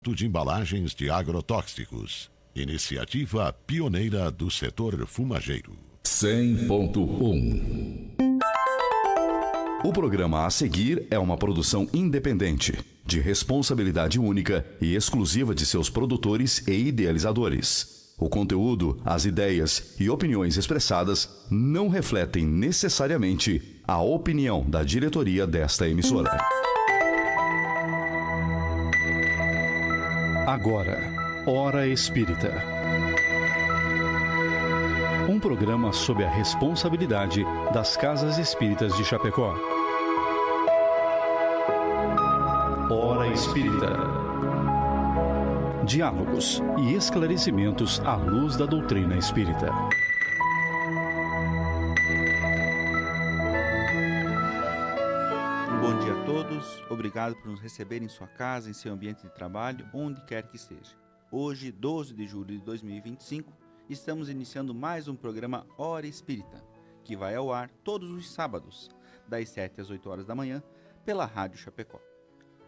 de embalagens de agrotóxicos. Iniciativa pioneira do setor fumageiro. 100.1. O programa a seguir é uma produção independente, de responsabilidade única e exclusiva de seus produtores e idealizadores. O conteúdo, as ideias e opiniões expressadas não refletem necessariamente a opinião da diretoria desta emissora. Agora, Hora Espírita. Um programa sob a responsabilidade das Casas Espíritas de Chapecó. Hora Espírita. Diálogos e esclarecimentos à luz da doutrina espírita. Bom dia a todos, obrigado por nos receber em sua casa, em seu ambiente de trabalho, onde quer que esteja. Hoje, 12 de julho de 2025, estamos iniciando mais um programa Hora Espírita, que vai ao ar todos os sábados, das 7 às 8 horas da manhã, pela Rádio Chapecó.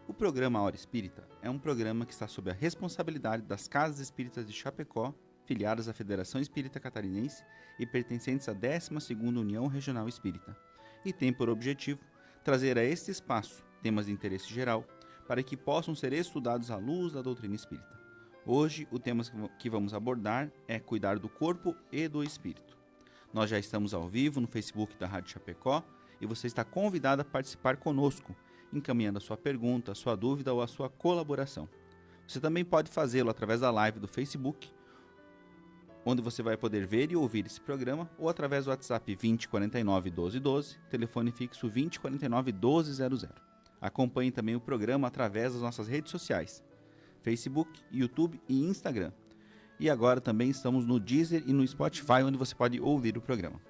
O programa Hora Espírita é um programa que está sob a responsabilidade das Casas Espíritas de Chapecó, filiadas à Federação Espírita Catarinense e pertencentes à 12ª União Regional Espírita, e tem por objetivo trazer a este espaço temas de interesse geral para que possam ser estudados à luz da doutrina espírita. Hoje, o tema que vamos abordar é cuidar do corpo e do espírito. Nós já estamos ao vivo no Facebook da Rádio Chapecó e você está convidado a participar conosco, encaminhando a sua pergunta, a sua dúvida ou a sua colaboração. Você também pode fazê-lo através da live do Facebook, onde você vai poder ver e ouvir esse programa, ou através do WhatsApp 2049 1212, telefone fixo 2049 1200. Acompanhe também o programa através das nossas redes sociais, Facebook, YouTube e Instagram. E agora também estamos no Deezer e no Spotify, onde você pode ouvir o programa.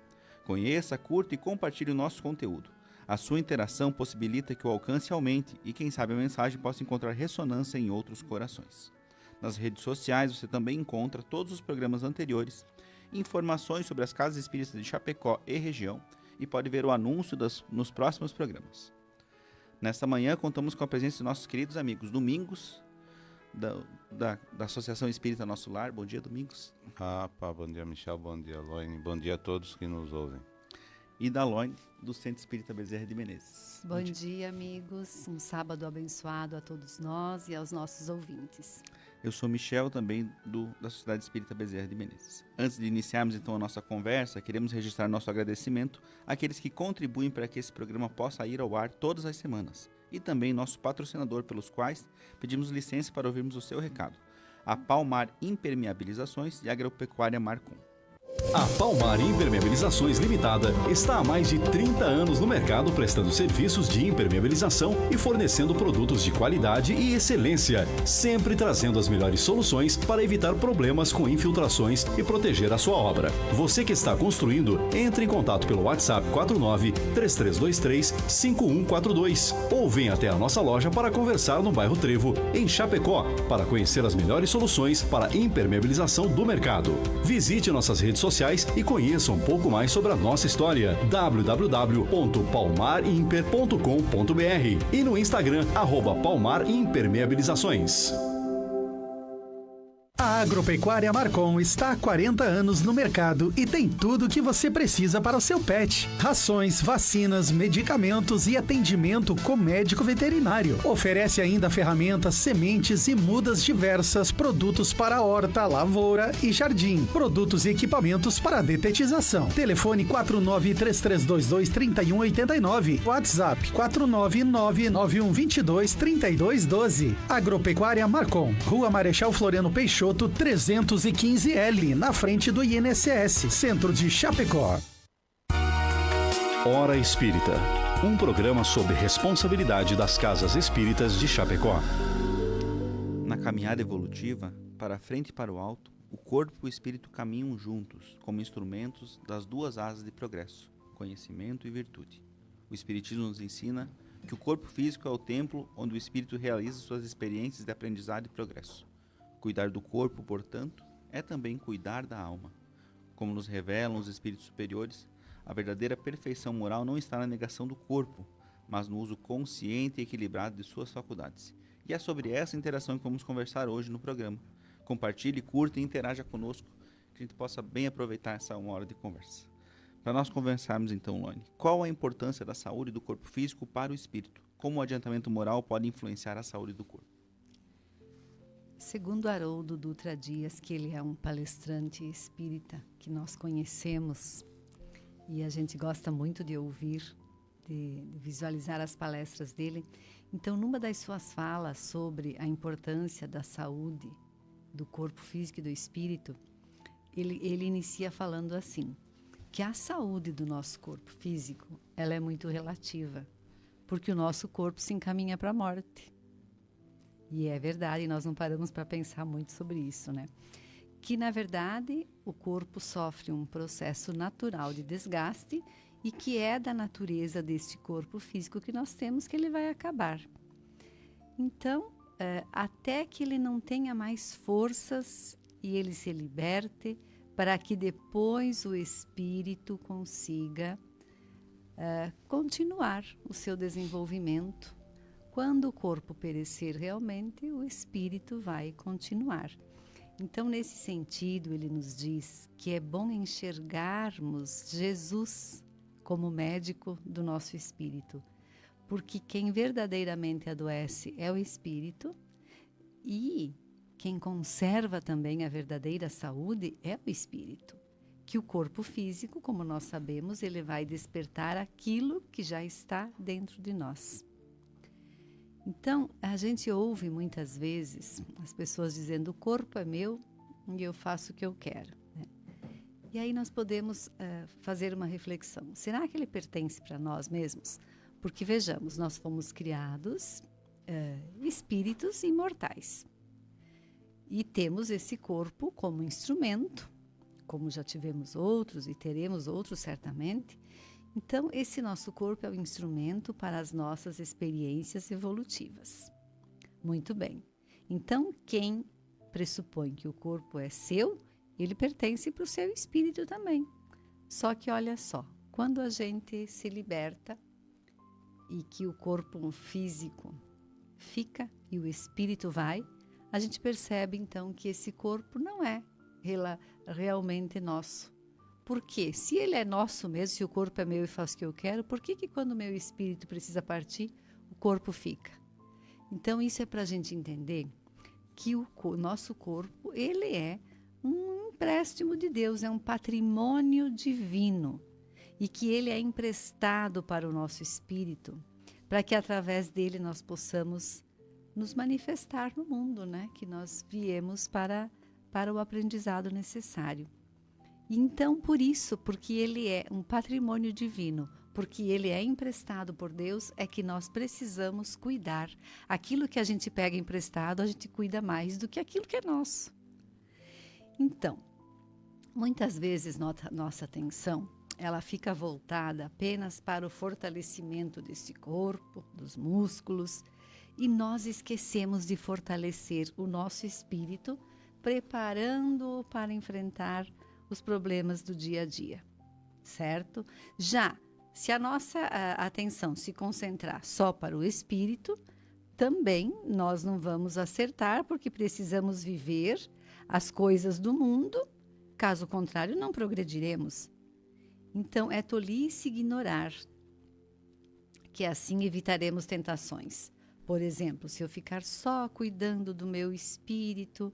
Conheça, curta e compartilhe o nosso conteúdo. A sua interação possibilita que o alcance aumente e, quem sabe, a mensagem possa encontrar ressonância em outros corações. Nas redes sociais você também encontra todos os programas anteriores, informações sobre as Casas Espíritas de Chapecó e região e pode ver o anúncio nos próximos programas. Nesta manhã contamos com a presença de nossos queridos amigos Domingos, da Associação Espírita Nosso Lar. Bom dia, Domingos. Bom dia, Michel, bom dia, Loine, bom dia a todos que nos ouvem. E da Loine, do Centro Espírita Bezerra de Menezes. Bom dia, amigos. Um sábado abençoado a todos nós e aos nossos ouvintes. Eu sou Michel, também da Sociedade Espírita Bezerra de Menezes. Antes de iniciarmos então a nossa conversa, queremos registrar nosso agradecimento àqueles que contribuem para que esse programa possa ir ao ar todas as semanas. E também nosso patrocinador, pelos quais pedimos licença para ouvirmos o seu recado. A Palmar Impermeabilizações e Agropecuária Marcon. A Palmar Impermeabilizações Limitada está há mais de 30 anos no mercado prestando serviços de impermeabilização e fornecendo produtos de qualidade e excelência, sempre trazendo as melhores soluções para evitar problemas com infiltrações e proteger a sua obra. Você que está construindo, entre em contato pelo WhatsApp 49-3323-5142 ou venha até a nossa loja para conversar no bairro Trevo, em Chapecó, para conhecer as melhores soluções para impermeabilização do mercado. Visite nossas redes sociais e conheça um pouco mais sobre a nossa história. www.palmarimper.com.br e no Instagram @palmarimpermeabilizações. A Agropecuária Marcon está há 40 anos no mercado e tem tudo o que você precisa para o seu pet. Rações, vacinas, medicamentos e atendimento com médico veterinário. Oferece ainda ferramentas, sementes e mudas diversas, produtos para horta, lavoura e jardim. Produtos e equipamentos para detetização. Telefone 4933223189. WhatsApp 49991223212. Agropecuária Marcon. Rua Marechal Floriano Peixoto, 315L, na frente do INSS, Centro de Chapecó. Hora Espírita, um programa sob responsabilidade das Casas Espíritas de Chapecó. Na caminhada evolutiva, para a frente e para o alto, o corpo e o espírito caminham juntos, como instrumentos das duas asas de progresso, conhecimento e virtude. O Espiritismo nos ensina que o corpo físico é o templo onde o espírito realiza suas experiências de aprendizado e progresso. Cuidar do corpo, portanto, é também cuidar da alma. Como nos revelam os espíritos superiores, a verdadeira perfeição moral não está na negação do corpo, mas no uso consciente e equilibrado de suas faculdades, E é sobre essa interação que vamos conversar hoje no programa. Compartilhe, curta e interaja conosco, que a gente possa bem aproveitar essa 1 hora de conversa. Para nós conversarmos então, Lone, qual a importância da saúde do corpo físico para o espírito? Como o adiantamento moral pode influenciar a saúde do corpo? Segundo Haroldo Dutra Dias, que ele é um palestrante espírita que nós conhecemos e a gente gosta muito de ouvir, de visualizar as palestras dele. Então, numa das suas falas sobre a importância da saúde do corpo físico e do espírito, ele inicia falando assim, que a saúde do nosso corpo físico, ela é muito relativa, porque o nosso corpo se encaminha para a morte. E é verdade, nós não paramos para pensar muito sobre isso, né? Que, na verdade, o corpo sofre um processo natural de desgaste e que é da natureza deste corpo físico que nós temos que ele vai acabar. Então, até que ele não tenha mais forças e ele se liberte, para que depois o espírito consiga continuar o seu desenvolvimento. Quando o corpo perecer realmente, o espírito vai continuar. Então, nesse sentido, ele nos diz que é bom enxergarmos Jesus como médico do nosso espírito, porque quem verdadeiramente adoece é o espírito e quem conserva também a verdadeira saúde é o espírito, que o corpo físico, como nós sabemos, ele vai despertar aquilo que já está dentro de nós. Então, a gente ouve muitas vezes as pessoas dizendo, o corpo é meu e eu faço o que eu quero, né? E aí nós podemos fazer uma reflexão. Será que ele pertence para nós mesmos? Porque, vejamos, nós fomos criados espíritos imortais. E temos esse corpo como instrumento, como já tivemos outros e teremos outros certamente. Então, esse nosso corpo é o instrumento para as nossas experiências evolutivas. Muito bem. Então, quem pressupõe que o corpo é seu, ele pertence para o seu espírito também. Só que, olha só, quando a gente se liberta e que o corpo físico fica e o espírito vai, a gente percebe, então, que esse corpo não é realmente nosso. Por quê? Se ele é nosso mesmo, se o corpo é meu e faço o que eu quero, por que quando o meu espírito precisa partir, o corpo fica? Então, isso é para a gente entender que o nosso corpo, ele é um empréstimo de Deus, é um patrimônio divino e que ele é emprestado para o nosso espírito, para que através dele nós possamos nos manifestar no mundo, né? Que nós viemos para o aprendizado necessário. Então, por isso, porque ele é um patrimônio divino, porque ele é emprestado por Deus, é que nós precisamos cuidar. Aquilo que a gente pega emprestado, a gente cuida mais do que aquilo que é nosso. Então, muitas vezes nossa atenção, ela fica voltada apenas para o fortalecimento desse corpo, dos músculos, e nós esquecemos de fortalecer o nosso espírito, preparando-o para enfrentar os problemas do dia a dia, certo? Já, se a nossa atenção se concentrar só para o espírito, também nós não vamos acertar, porque precisamos viver as coisas do mundo, caso contrário, não progrediremos. Então, é tolice ignorar que assim evitaremos tentações. Por exemplo, se eu ficar só cuidando do meu espírito,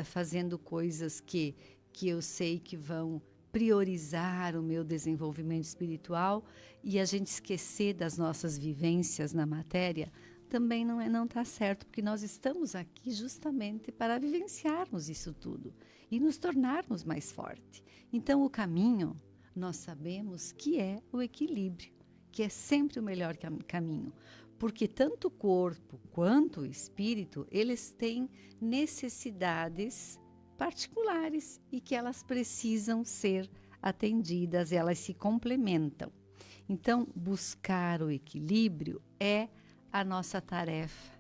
fazendo coisas que eu sei que vão priorizar o meu desenvolvimento espiritual e a gente esquecer das nossas vivências na matéria, também não está certo, porque nós estamos aqui justamente para vivenciarmos isso tudo e nos tornarmos mais fortes. Então, o caminho, nós sabemos que é o equilíbrio, que é sempre o melhor caminho. Porque tanto o corpo quanto o espírito, eles têm necessidades particulares e que elas precisam ser atendidas, elas se complementam. Então, buscar o equilíbrio é a nossa tarefa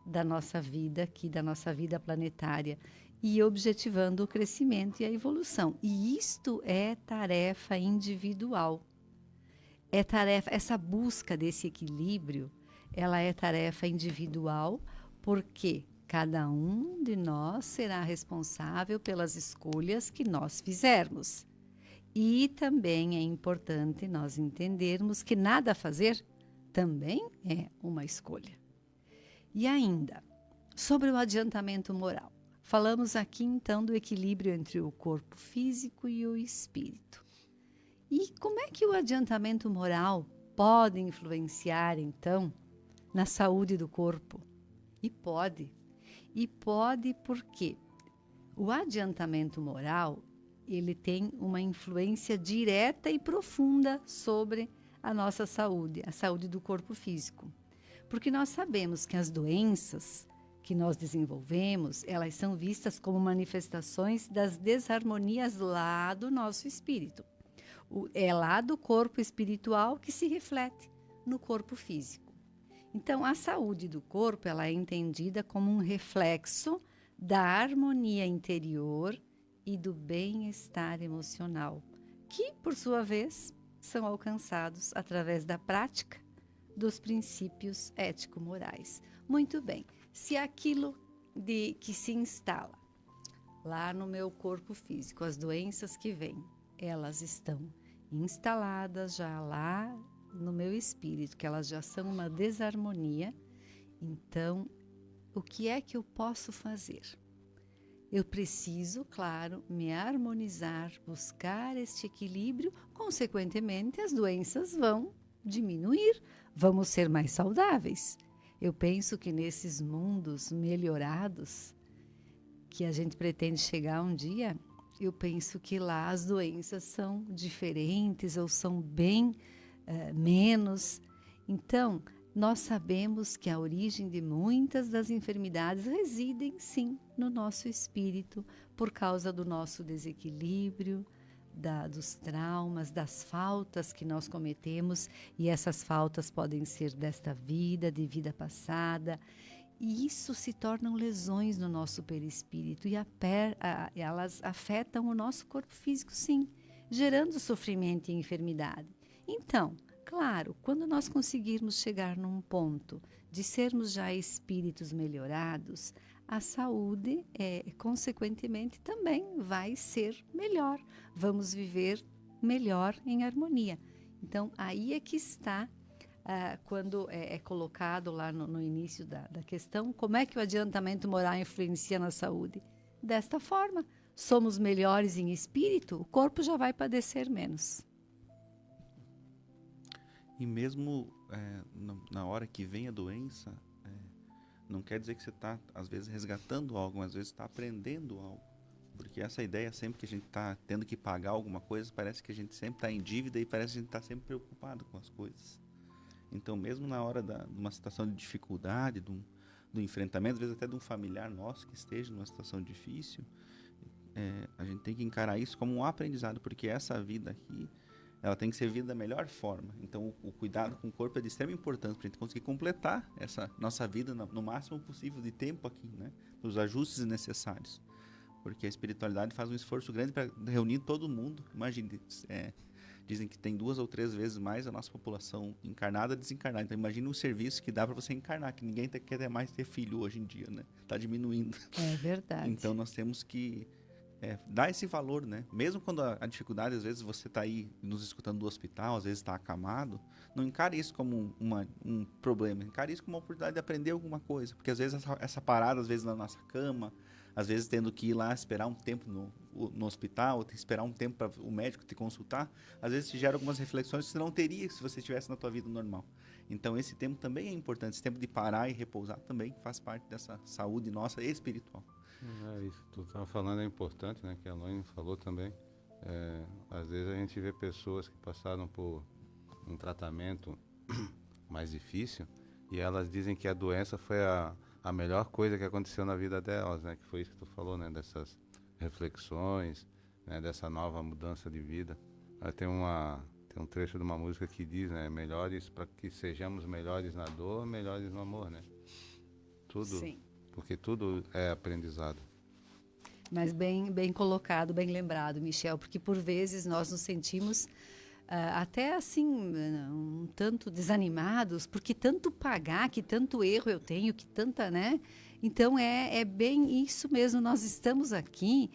da nossa vida aqui, da nossa vida planetária, e objetivando o crescimento e a evolução. E isto é tarefa individual. Essa busca desse equilíbrio, ela é tarefa individual, Porque cada um de nós será responsável pelas escolhas que nós fizermos. E também é importante nós entendermos que nada a fazer também é uma escolha. E ainda, sobre o adiantamento moral. Falamos aqui então do equilíbrio entre o corpo físico e o espírito. E como é que o adiantamento moral pode influenciar então na saúde do corpo? E pode porque o adiantamento moral, ele tem uma influência direta e profunda sobre a nossa saúde, a saúde do corpo físico. Porque nós sabemos que as doenças que nós desenvolvemos, elas são vistas como manifestações das desarmonias lá do nosso espírito. É lá do corpo espiritual que se reflete no corpo físico. Então, a saúde do corpo, ela é entendida como um reflexo da harmonia interior e do bem-estar emocional, que, por sua vez, são alcançados através da prática dos princípios ético-morais. Muito bem, se aquilo que se instala lá no meu corpo físico, as doenças que vêm, elas estão instaladas já lá no meu espírito, que elas já são uma desarmonia, então, o que é que eu posso fazer? Eu preciso, claro, me harmonizar, buscar este equilíbrio, consequentemente as doenças vão diminuir, vamos ser mais saudáveis. Eu penso que nesses mundos melhorados, que a gente pretende chegar um dia, eu penso que lá as doenças são diferentes ou são bem menos. Então, nós sabemos que a origem de muitas das enfermidades residem, sim, no nosso espírito, por causa do nosso desequilíbrio, dos traumas, das faltas que nós cometemos, e essas faltas podem ser desta vida, de vida passada, e isso se tornam lesões no nosso perispírito e elas afetam o nosso corpo físico, sim, gerando sofrimento e enfermidade. Então, claro, quando nós conseguirmos chegar num ponto de sermos já espíritos melhorados, a saúde, consequentemente, também vai ser melhor. Vamos viver melhor em harmonia. Então, aí é que está, quando é colocado lá no início da questão, como é que o adiantamento moral influencia na saúde? Desta forma, somos melhores em espírito, o corpo já vai padecer menos. E mesmo na hora que vem a doença, não quer dizer que você está, às vezes, resgatando algo, mas às vezes está aprendendo algo. Porque essa ideia, sempre que a gente está tendo que pagar alguma coisa, parece que a gente sempre está em dívida e parece que a gente está sempre preocupado com as coisas. Então, mesmo na hora de uma situação de dificuldade, do enfrentamento, às vezes até de um familiar nosso que esteja numa situação difícil, a gente tem que encarar isso como um aprendizado, porque essa vida aqui, ela tem que ser vivida da melhor forma. Então, o cuidado com o corpo é de extrema importância para a gente conseguir completar essa nossa vida no máximo possível de tempo aqui, né? Os ajustes necessários. Porque a espiritualidade faz um esforço grande para reunir todo mundo. Imagine, dizem que tem 2 ou 3 vezes mais a nossa população encarnada desencarnada. Então, imagine o serviço que dá para você encarnar, que ninguém quer mais ter filho hoje em dia, né? Está diminuindo. É verdade. Então, nós temos que dar esse valor, né? Mesmo quando a dificuldade, às vezes você está aí nos escutando do hospital, às vezes está acamado, não encare isso como um problema, encare isso como uma oportunidade de aprender alguma coisa, porque às vezes essa parada, às vezes na nossa cama, às vezes tendo que ir lá esperar um tempo no hospital, ou esperar um tempo para o médico te consultar, às vezes te gera algumas reflexões que você não teria se você estivesse na tua vida normal. Então esse tempo também é importante, esse tempo de parar e repousar também faz parte dessa saúde nossa espiritual. Isso que tu estava falando é importante, né? Que a Elaine falou também. Às vezes a gente vê pessoas que passaram por um tratamento mais difícil e elas dizem que a doença foi a melhor coisa que aconteceu na vida delas, né? Que foi isso que tu falou, né? Dessas reflexões, né? Dessa nova mudança de vida. Tem um trecho de uma música que diz, né? Melhores para que sejamos melhores na dor, melhores no amor, né? Tudo. Sim. Porque tudo é aprendizado. Mas bem colocado, bem lembrado, Michel, porque por vezes nós nos sentimos até assim, um tanto desanimados, porque tanto pagar, que tanto erro eu tenho, que tanta, né? Então é bem isso mesmo, nós estamos aqui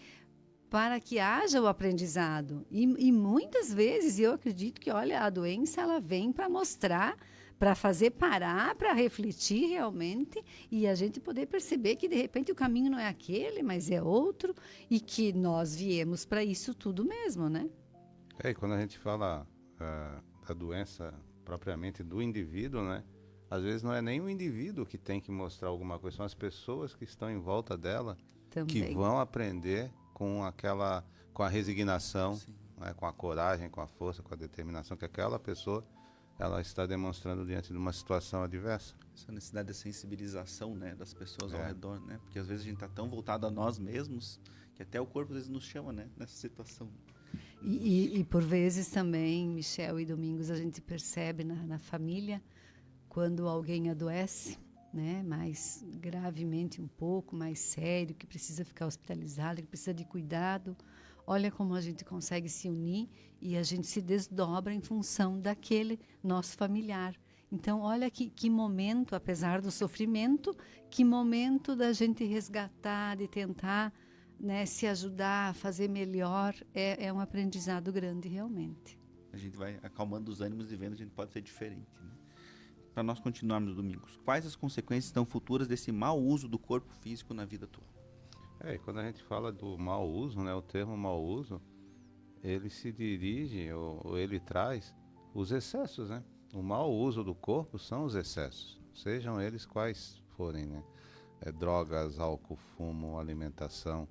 para que haja o aprendizado. E muitas vezes eu acredito que, olha, a doença ela vem para mostrar, para fazer parar, para refletir realmente e a gente poder perceber que de repente o caminho não é aquele, mas é outro e que nós viemos para isso tudo mesmo, né? E quando a gente fala da doença propriamente do indivíduo, né? Às vezes não é nem o indivíduo que tem que mostrar alguma coisa, são as pessoas que estão em volta dela Também. que vão aprender com a resignação, né? Com a coragem, com a força, com a determinação que aquela pessoa ela está demonstrando diante de uma situação adversa. Essa necessidade de sensibilização, né, das pessoas ao redor, né? Porque às vezes a gente está tão voltado a nós mesmos que até o corpo às vezes nos chama, né, nessa situação. E por vezes também, Michel e Domingos, a gente percebe na família, quando alguém adoece, né, mais gravemente um pouco, mais sério, que precisa ficar hospitalizado, que precisa de cuidado, olha como a gente consegue se unir e a gente se desdobra em função daquele nosso familiar. Então, olha que momento, apesar do sofrimento, que momento da gente resgatar, de tentar, né, se ajudar a fazer melhor, é um aprendizado grande realmente. A gente vai acalmando os ânimos e vendo que a gente pode ser diferente, né? Para nós continuarmos, Domingos, quais as consequências estão futuras desse mau uso do corpo físico na vida atual? E quando a gente fala do mau uso, né, o termo mau uso, ele se dirige ou ele traz os excessos, né? O mau uso do corpo são os excessos, sejam eles quais forem, né? Drogas, álcool, fumo, alimentação.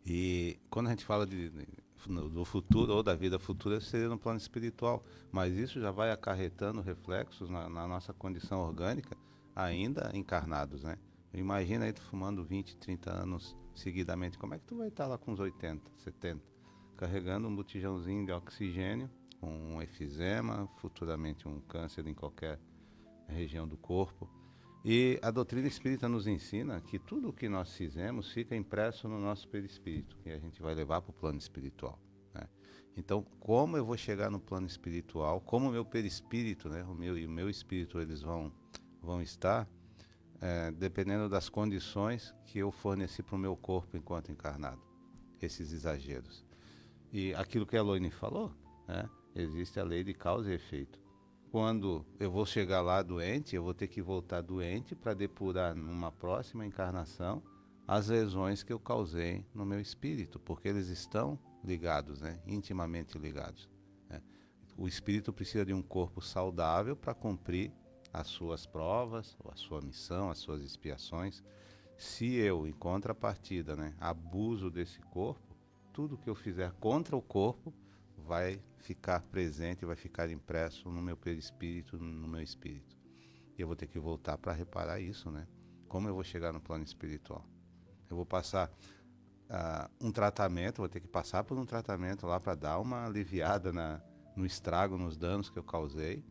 E quando a gente fala do futuro ou da vida futura, seria no plano espiritual, mas isso já vai acarretando reflexos na nossa condição orgânica, ainda encarnados, né? Imagina aí tu fumando 20, 30 anos seguidamente, como é que tu vai estar lá com uns 80, 70, carregando um botijãozinho de oxigênio, com um efizema, futuramente um câncer em qualquer região do corpo. E a doutrina espírita nos ensina que tudo o que nós fizemos fica impresso no nosso perispírito, que a gente vai levar para o plano espiritual, né? Então, como eu vou chegar no plano espiritual, como o meu perispírito, né, o meu espírito, eles vão estar, dependendo das condições que eu forneci para o meu corpo enquanto encarnado, esses exageros. E aquilo que a Eloine falou, né, existe a lei de causa e efeito. Quando eu vou chegar lá doente, eu vou ter que voltar doente para depurar numa próxima encarnação as lesões que eu causei no meu espírito, porque eles estão ligados, né? Intimamente ligados, né? O espírito precisa de um corpo saudável para cumprir as suas provas, a sua missão, as suas expiações. Se eu, em contrapartida, né, abuso desse corpo, tudo que eu fizer contra o corpo vai ficar presente, vai ficar impresso no meu perispírito, no meu espírito. E eu vou ter que voltar para reparar isso, né? Como eu vou chegar no plano espiritual? Eu vou passar um tratamento, vou ter que passar por um tratamento lá para dar uma aliviada no estrago, nos danos que eu causei.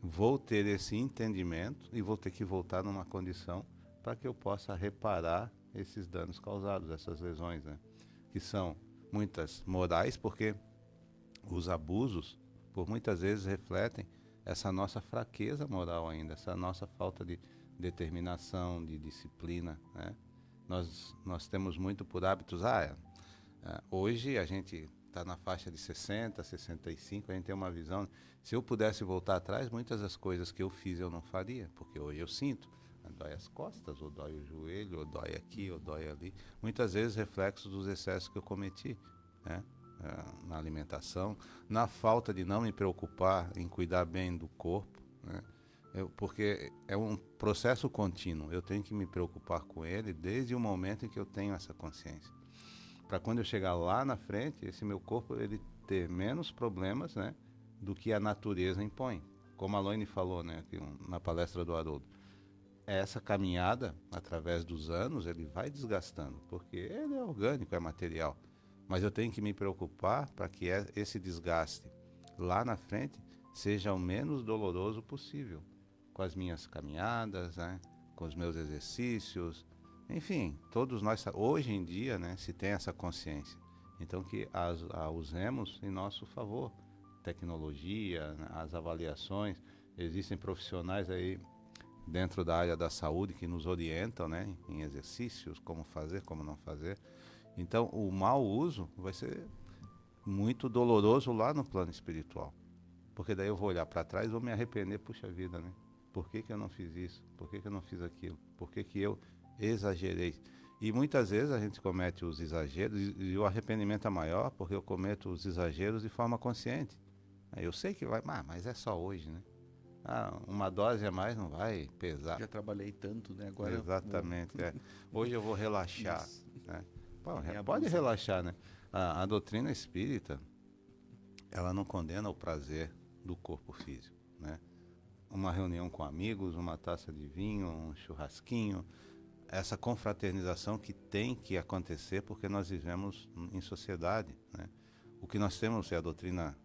Vou ter esse entendimento e vou ter que voltar numa condição para que eu possa reparar esses danos causados, essas lesões, né? Que são muitas morais, porque os abusos, por muitas vezes, refletem essa nossa fraqueza moral ainda, essa nossa falta de determinação, de disciplina, né? Nós temos muito por hábitos. Hoje a gente está na faixa de 60, 65, a gente tem uma visão. Se eu pudesse voltar atrás, muitas das coisas que eu fiz eu não faria, porque hoje eu sinto. Dói as costas, ou dói o joelho, ou dói aqui, ou dói ali. Muitas vezes reflexos dos excessos que eu cometi, né? Na alimentação, na falta de não me preocupar em cuidar bem do corpo, né? Porque é um processo contínuo, eu tenho que me preocupar com ele desde o momento em que eu tenho essa consciência. Para quando eu chegar lá na frente, esse meu corpo ele ter menos problemas, né, do que a natureza impõe. Como a Loine falou, né, aqui, na palestra do Haroldo. Essa caminhada, através dos anos, ele vai desgastando, porque ele é orgânico, é material. Mas eu tenho que me preocupar para que esse desgaste lá na frente seja o menos doloroso possível, com as minhas caminhadas, né, com os meus exercícios, enfim, todos nós, hoje em dia, né, se tem essa consciência. Então que a usemos em nosso favor, tecnologia, as avaliações. Existem profissionais aí dentro da área da saúde que nos orientam, né, em exercícios, como fazer, como não fazer. Então, o mau uso vai ser muito doloroso lá no plano espiritual. Porque daí eu vou olhar para trás e vou me arrepender, puxa vida, né? Por que eu não fiz isso? Por que eu não fiz aquilo? Por que eu exagerei? E muitas vezes a gente comete os exageros e o arrependimento é maior porque eu cometo os exageros de forma consciente. Aí eu sei que vai, mas é só hoje, né? Uma dose a mais não vai pesar. Já trabalhei tanto, né? Agora Exatamente. Hoje eu vou relaxar. Né? Pode abusa. relaxar, né? A doutrina espírita, ela não condena o prazer do corpo físico, né? Uma reunião com amigos, uma taça de vinho, um churrasquinho, essa confraternização que tem que acontecer porque nós vivemos em sociedade, né? O que nós temos, a doutrina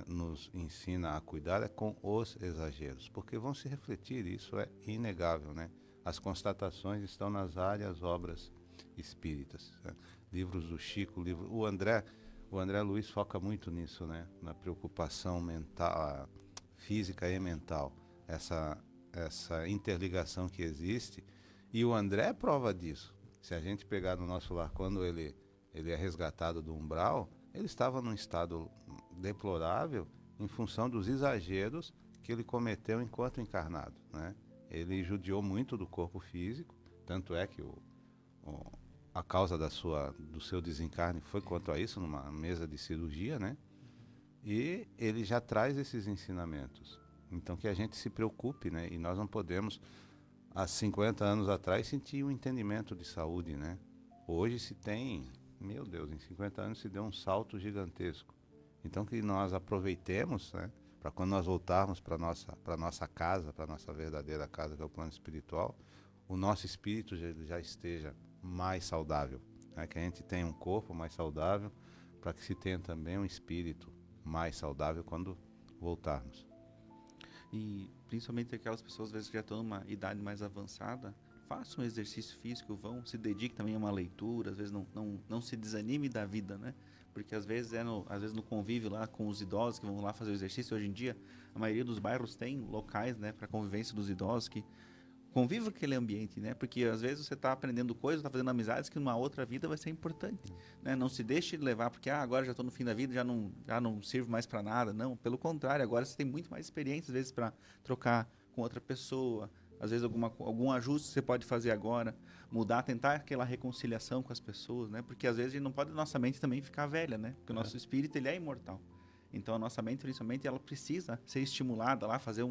nos ensina a cuidar é com os exageros, porque vão se refletir, isso é inegável, né? As constatações estão nas várias obras espíritas, né? Livros do Chico, o André Luiz foca muito nisso, né? Na preocupação mental, física e mental, essa interligação que existe, e o André é prova disso. Se a gente pegar no nosso lar, quando ele é resgatado do umbral, ele estava num estado deplorável em função dos exageros que ele cometeu enquanto encarnado, né? Ele judiou muito do corpo físico, tanto é que a causa do seu desencarne foi quanto a isso, numa mesa de cirurgia, né? E ele já traz esses ensinamentos. Então que a gente se preocupe, né? E nós não podemos, há 50 anos atrás, sentir um entendimento de saúde, né? Hoje se tem, meu Deus, em 50 anos se deu um salto gigantesco. Então que nós aproveitemos, né, para quando nós voltarmos para nossa casa, para nossa verdadeira casa, que é o plano espiritual, o nosso espírito já esteja mais saudável, né? Que a gente tenha um corpo mais saudável, para que se tenha também um espírito mais saudável quando voltarmos. E principalmente aquelas pessoas às vezes que já estão numa idade mais avançada, façam um exercício físico, se dediquem também a uma leitura, às vezes não se desanime da vida, né? Porque às vezes no convívio lá com os idosos que vão lá fazer o exercício. Hoje em dia, a maioria dos bairros tem locais, né, para convivência dos idosos, que conviva com aquele ambiente, né? Porque às vezes você está aprendendo coisas, está fazendo amizades que numa outra vida vai ser importante, né? Não se deixe levar porque agora já estou no fim da vida, já não sirvo mais para nada. Não, pelo contrário, agora você tem muito mais experiência às vezes para trocar com outra pessoa. Às vezes algum ajuste você pode fazer agora, mudar, tentar aquela reconciliação com as pessoas, né? Porque às vezes a gente não pode, nossa mente também ficar velha, né? Porque o nosso espírito, ele é imortal. Então a nossa mente, principalmente, ela precisa ser estimulada lá, fazer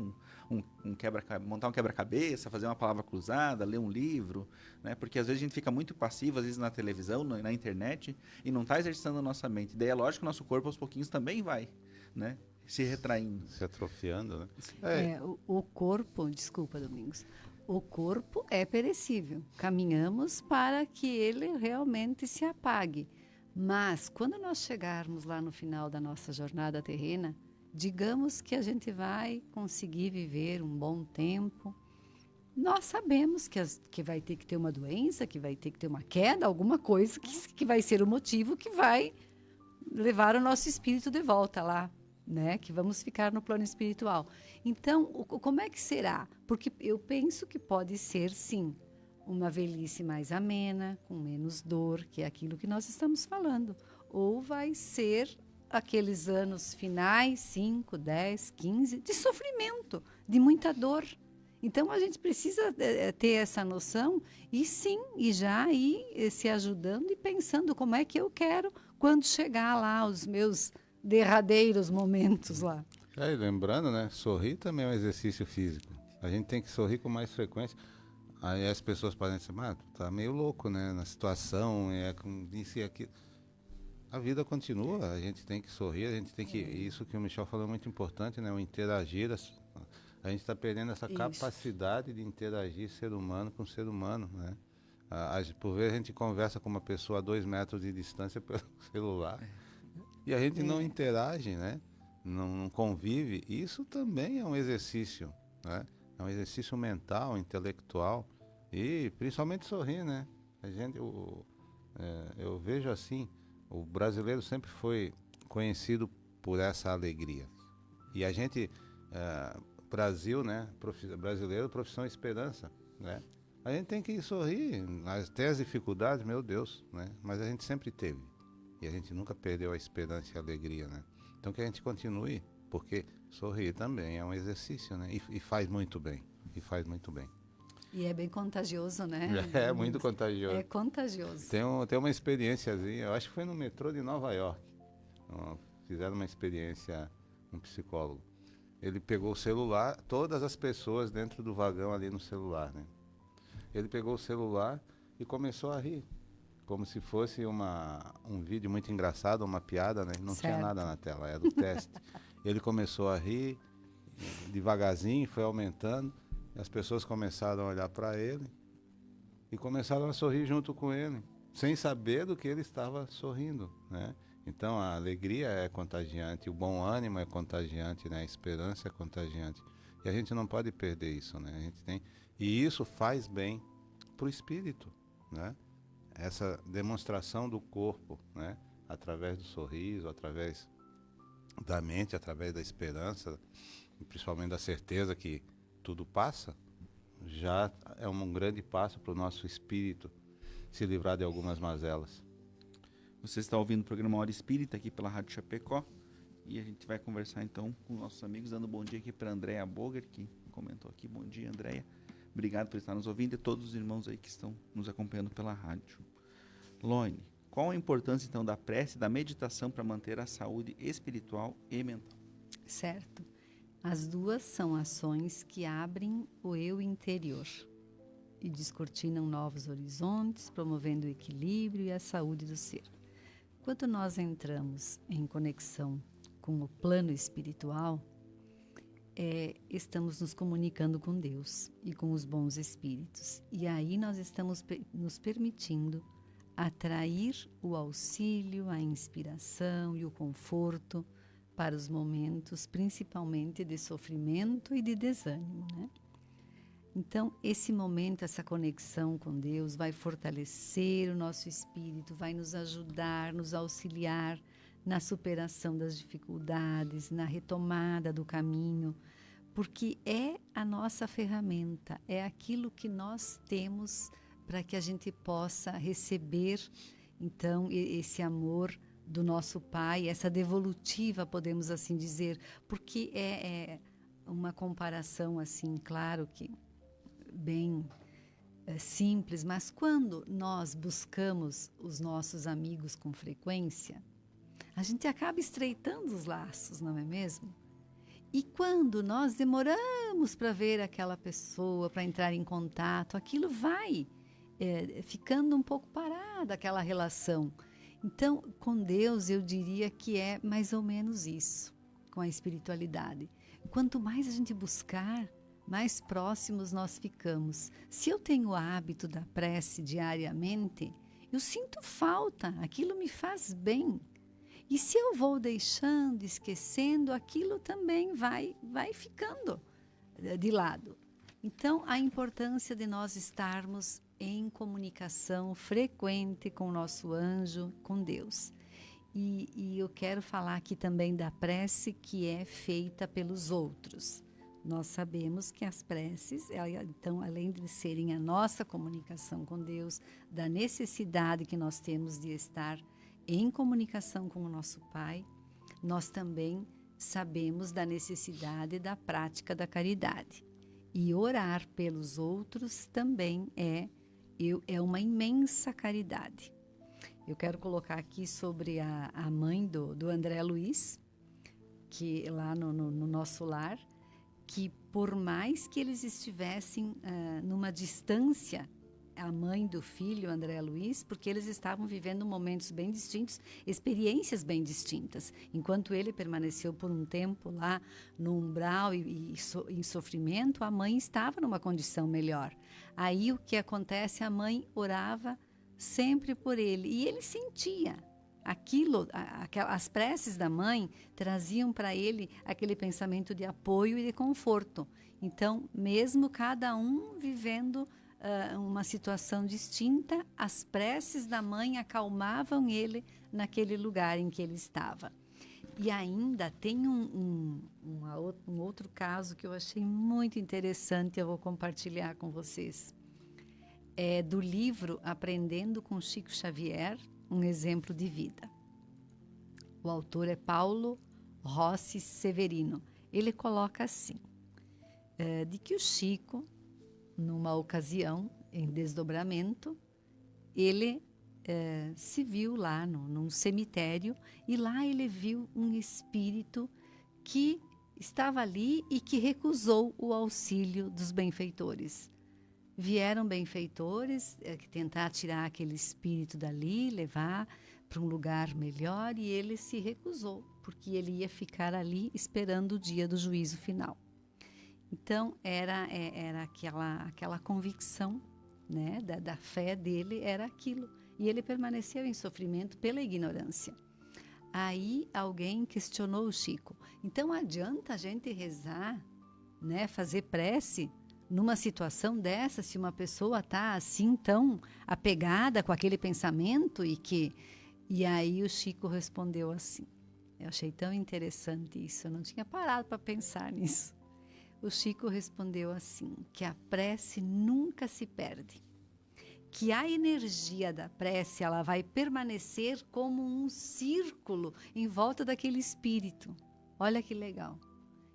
montar um quebra-cabeça, fazer uma palavra cruzada, ler um livro, né? Porque às vezes a gente fica muito passivo, às vezes na televisão, na internet, e não está exercitando a nossa mente. Daí é lógico que o nosso corpo aos pouquinhos também vai, né, se retraindo. Se atrofiando, né? O corpo, desculpa, Domingos, o corpo é perecível. Caminhamos para que ele realmente se apague. Mas, quando nós chegarmos lá no final da nossa jornada terrena, digamos que a gente vai conseguir viver um bom tempo. Nós sabemos que vai ter que ter uma doença, que vai ter que ter uma queda, alguma coisa que vai ser o motivo que vai levar o nosso espírito de volta lá, né? Que vamos ficar no plano espiritual. Então, como é que será? Porque eu penso que pode ser, sim, uma velhice mais amena, com menos dor, que é aquilo que nós estamos falando. Ou vai ser aqueles anos finais, 5, 10, 15, de sofrimento, de muita dor. Então, a gente precisa ter essa noção e sim, e já ir se ajudando e pensando como é que eu quero quando chegar lá os meus derradeiros momentos lá. E lembrando, né, sorrir também é um exercício físico. A gente tem que sorrir com mais frequência. Aí as pessoas podem dizer, tu tá meio louco, né, na situação, com isso e aquilo. A vida continua, a gente tem que sorrir, a gente tem que... Isso que o Michel falou é muito importante, né, o interagir. A gente está perdendo essa capacidade de interagir ser humano com ser humano, né? Por vezes a gente conversa com uma pessoa a 2 metros de distância pelo celular e a gente não interage, né? Não convive. Isso também é um exercício, né? É um exercício mental, intelectual e principalmente sorrir, né? Eu vejo assim, o brasileiro sempre foi conhecido por essa alegria. E a gente, Brasil, né, brasileiro, profissão esperança, né? A gente tem que sorrir, tem as dificuldades, meu Deus, né? Mas a gente sempre teve. E a gente nunca perdeu a esperança e a alegria, né? Então que a gente continue, porque sorrir também é um exercício, né? E faz muito bem, E é bem contagioso, né? É muito contagioso. É contagioso. Tem uma experiênciazinha, eu acho que foi no metrô de Nova York. Fizeram uma experiência, um psicólogo. Ele pegou o celular, todas as pessoas dentro do vagão ali no celular, né? Ele pegou o celular e começou a rir, como se fosse um vídeo muito engraçado, uma piada, né? Não tinha nada na tela, era o teste. Ele começou a rir, devagarzinho, foi aumentando, e as pessoas começaram a olhar para ele e começaram a sorrir junto com ele, sem saber do que ele estava sorrindo, né? Então a alegria é contagiante, o bom ânimo é contagiante, né? A esperança é contagiante. E a gente não pode perder isso, né? A gente tem... E isso faz bem para o espírito, né? Essa demonstração do corpo, né? Através do sorriso, através da mente, através da esperança, e principalmente da certeza que tudo passa, já é um grande passo para o nosso espírito se livrar de algumas mazelas. Você está ouvindo o programa Hora Espírita aqui pela Rádio Chapecó, e a gente vai conversar então com nossos amigos, dando bom dia aqui para a Andréia Boger, que comentou aqui. Bom dia, Andréia. Obrigado por estar nos ouvindo, e todos os irmãos aí que estão nos acompanhando pela rádio. Loine, qual a importância então da prece e da meditação para manter a saúde espiritual e mental? Certo. As duas são ações que abrem o eu interior e descortinam novos horizontes, promovendo o equilíbrio e a saúde do ser. Quando nós entramos em conexão com o plano espiritual, estamos nos comunicando com Deus e com os bons espíritos. E aí nós estamos nos permitindo atrair o auxílio, a inspiração e o conforto para os momentos, principalmente de sofrimento e de desânimo, né? Então, esse momento, essa conexão com Deus vai fortalecer o nosso espírito, vai nos ajudar, nos auxiliar na superação das dificuldades, na retomada do caminho, porque é a nossa ferramenta, é aquilo que nós temos para que a gente possa receber, então, esse amor do nosso Pai, essa devolutiva, podemos assim dizer, porque é uma comparação assim, claro que bem simples, mas quando nós buscamos os nossos amigos com frequência, a gente acaba estreitando os laços, não é mesmo? E quando nós demoramos para ver aquela pessoa, para entrar em contato, aquilo vai ficando um pouco parada, aquela relação. Então, com Deus, eu diria que é mais ou menos isso, com a espiritualidade. Quanto mais a gente buscar, mais próximos nós ficamos. Se eu tenho o hábito da prece diariamente, eu sinto falta, aquilo me faz bem. E se eu vou deixando, esquecendo, aquilo também vai ficando de lado. Então, a importância de nós estarmos em comunicação frequente com o nosso anjo, com Deus. E eu quero falar aqui também da prece que é feita pelos outros. Nós sabemos que as preces, então, além de serem a nossa comunicação com Deus, da necessidade que nós temos de estar em comunicação com o nosso Pai, nós também sabemos da necessidade da prática da caridade. E orar pelos outros também é uma imensa caridade. Eu quero colocar aqui sobre a mãe do André Luiz, que lá no nosso lar, que por mais que eles estivessem numa distância, a mãe do filho, André Luiz, porque eles estavam vivendo momentos bem distintos, experiências bem distintas. Enquanto ele permaneceu por um tempo lá no umbral e em sofrimento, a mãe estava numa condição melhor. Aí o que acontece? A mãe orava sempre por ele e ele sentia aquilo, as preces da mãe traziam para ele aquele pensamento de apoio e de conforto. Então, mesmo cada um vivendo uma situação distinta, as preces da mãe acalmavam ele naquele lugar em que ele estava. E ainda tem um outro caso que eu achei muito interessante, eu vou compartilhar com vocês. É do livro Aprendendo com Chico Xavier, um exemplo de vida. O autor é Paulo Rossi Severino. Ele coloca assim, de que o Chico, numa ocasião, em desdobramento, ele se viu lá num cemitério e lá ele viu um espírito que estava ali e que recusou o auxílio dos benfeitores. Vieram benfeitores que tentar tirar aquele espírito dali, levar para um lugar melhor, e ele se recusou, porque ele ia ficar ali esperando o dia do juízo final. Então era aquela convicção, né, da fé dele, era aquilo. E ele permaneceu em sofrimento pela ignorância. Aí alguém questionou o Chico. Então adianta a gente rezar, né, fazer prece numa situação dessa, se uma pessoa está assim tão apegada com aquele pensamento E aí o Chico respondeu assim. Eu achei tão interessante isso, eu não tinha parado para pensar nisso. O Chico respondeu assim, que a prece nunca se perde, que a energia da prece ela vai permanecer como um círculo em volta daquele espírito. Olha que legal.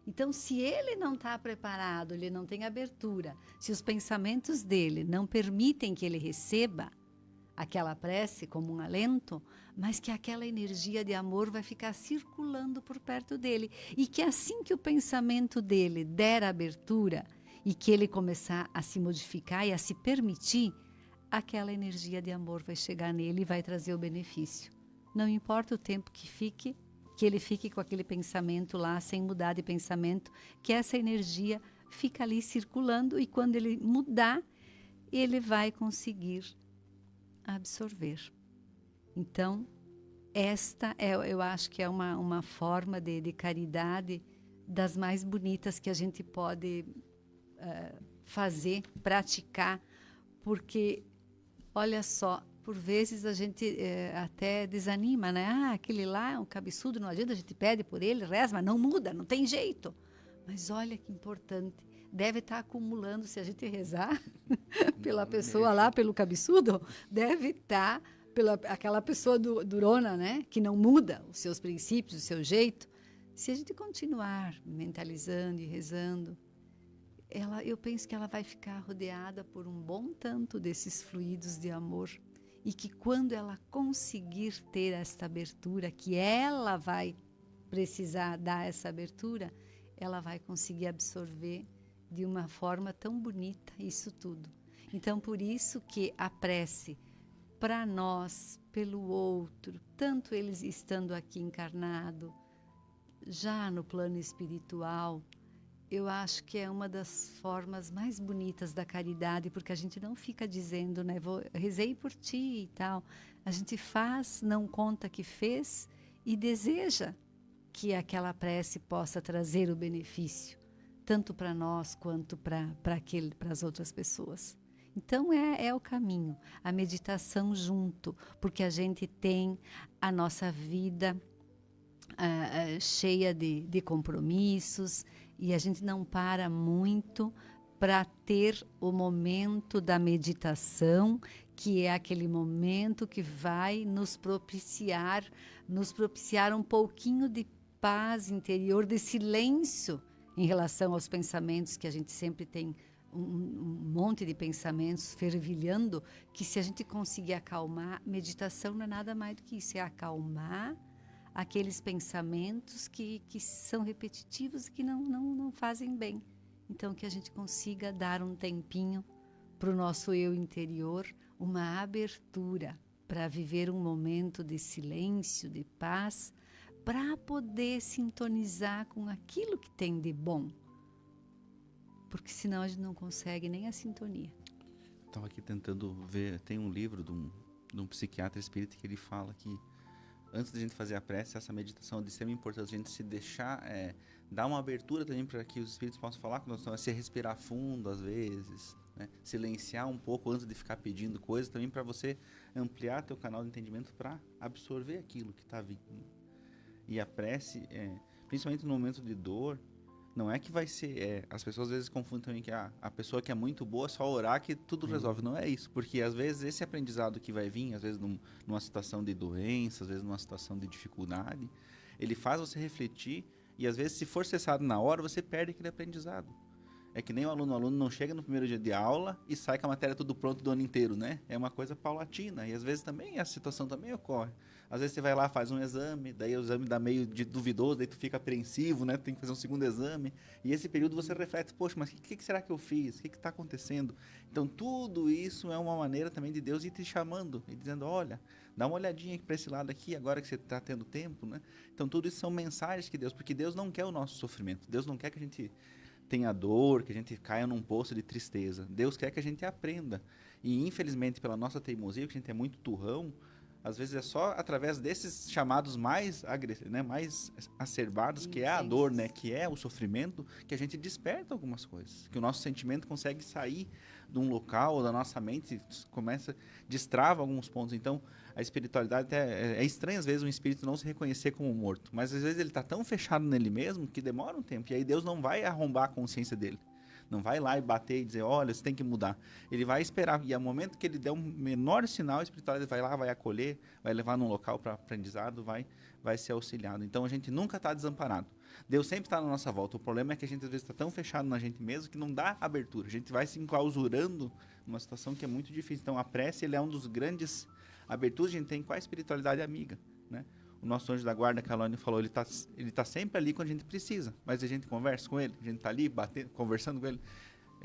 Então, se ele não está preparado, ele não tem abertura, se os pensamentos dele não permitem que ele receba aquela prece como um alento, mas que aquela energia de amor vai ficar circulando por perto dele. E que assim que o pensamento dele der abertura e que ele começar a se modificar e a se permitir, aquela energia de amor vai chegar nele e vai trazer o benefício. Não importa o tempo que ele fique com aquele pensamento lá, sem mudar de pensamento, que essa energia fica ali circulando e quando ele mudar, ele vai conseguir absorver. Então, esta eu acho que é uma forma de caridade das mais bonitas que a gente pode fazer, praticar, porque, olha só, por vezes a gente até desanima, né? Aquele lá é um cabeçudo, não adianta, a gente pede por ele, reza, mas não muda, não tem jeito. Mas olha que importante, deve estar acumulando, se a gente rezar pela pessoa lá, pelo cabeçudo, deve estar pela aquela pessoa durona, né? Que não muda os seus princípios, o seu jeito. Se a gente continuar mentalizando e rezando, eu penso que ela vai ficar rodeada por um bom tanto desses fluidos de amor. E que quando ela conseguir ter esta abertura, que ela vai precisar dar essa abertura, ela vai conseguir absorver de uma forma tão bonita isso tudo. Então, por isso que a prece, para nós, pelo outro, tanto eles estando aqui encarnado, já no plano espiritual, eu acho que é uma das formas mais bonitas da caridade, porque a gente não fica dizendo, né, rezei por ti e tal. A gente faz, não conta que fez e deseja que aquela prece possa trazer o benefício, tanto para nós quanto para as outras pessoas. Então é o caminho, a meditação junto, porque a gente tem a nossa vida cheia de compromissos, e a gente não para muito para ter o momento da meditação, que é aquele momento que vai nos propiciar um pouquinho de paz interior, de silêncio em relação aos pensamentos, que a gente sempre tem um monte de pensamentos fervilhando, que se a gente conseguir acalmar, meditação não é nada mais do que isso, é acalmar aqueles pensamentos que são repetitivos e que não fazem bem. Então, que a gente consiga dar um tempinho para o nosso eu interior, uma abertura para viver um momento de silêncio, de paz, para poder sintonizar com aquilo que tem de bom. Porque senão a gente não consegue nem a sintonia. Estava aqui tentando ver, tem um livro de um psiquiatra espírita que ele fala que antes da gente fazer a prece, essa meditação é de extrema importância, a gente se deixar, dar uma abertura também para que os espíritos possam falar com nós, se respirar fundo às vezes, né? Silenciar um pouco antes de ficar pedindo coisas, também para você ampliar teu canal de entendimento para absorver aquilo que está vindo. E a prece, principalmente no momento de dor, não é que vai ser... as pessoas às vezes confundem também que a pessoa que é muito boa, só orar que tudo resolve. Não é isso. Porque às vezes esse aprendizado que vai vir, às vezes numa situação de doença, às vezes numa situação de dificuldade, ele faz você refletir e às vezes se for cessado na hora, você perde aquele aprendizado. É que nem o aluno não chega no primeiro dia de aula e sai com a matéria tudo pronto do ano inteiro, né? É uma coisa paulatina. E às vezes também, a situação também ocorre. Às vezes você vai lá, faz um exame, daí o exame dá meio de duvidoso, daí tu fica apreensivo, né? Tu tem que fazer um segundo exame. E esse período você reflete, poxa, mas o que será que eu fiz? O que está acontecendo? Então tudo isso é uma maneira também de Deus ir te chamando e dizendo, olha, dá uma olhadinha para esse lado aqui, agora que você está tendo tempo, né? Então tudo isso são mensagens que Deus, porque Deus não quer o nosso sofrimento. Deus não quer que a gente tenha dor, que a gente caia num poço de tristeza. Deus quer que a gente aprenda. E, infelizmente, pela nossa teimosia, que a gente é muito turrão, às vezes é só através desses chamados mais né, mais acerbados, que é a dor, né, que é o sofrimento, que a gente desperta algumas coisas. Que o nosso sentimento consegue sair de um local, ou da nossa mente, destrava alguns pontos. Então, a espiritualidade é estranho, às vezes, um espírito não se reconhecer como morto. Mas, às vezes, ele está tão fechado nele mesmo que demora um tempo. E aí Deus não vai arrombar a consciência dele. Não vai lá e bater e dizer, olha, você tem que mudar. Ele vai esperar. E ao momento que ele der um menor sinal, a espiritualidade vai lá, vai acolher, vai levar num local para aprendizado, vai ser auxiliado. Então, a gente nunca está desamparado. Deus sempre está na nossa volta. O problema é que a gente, às vezes, está tão fechado na gente mesmo que não dá abertura. A gente vai se enclausurando numa situação que é muito difícil. Então, a prece ele é um dos grandes aberturas que a gente tem com a espiritualidade amiga, né? O nosso anjo da guarda, que a Alane falou, ele tá sempre ali quando a gente precisa, mas a gente conversa com ele, a gente tá ali batendo, conversando com ele.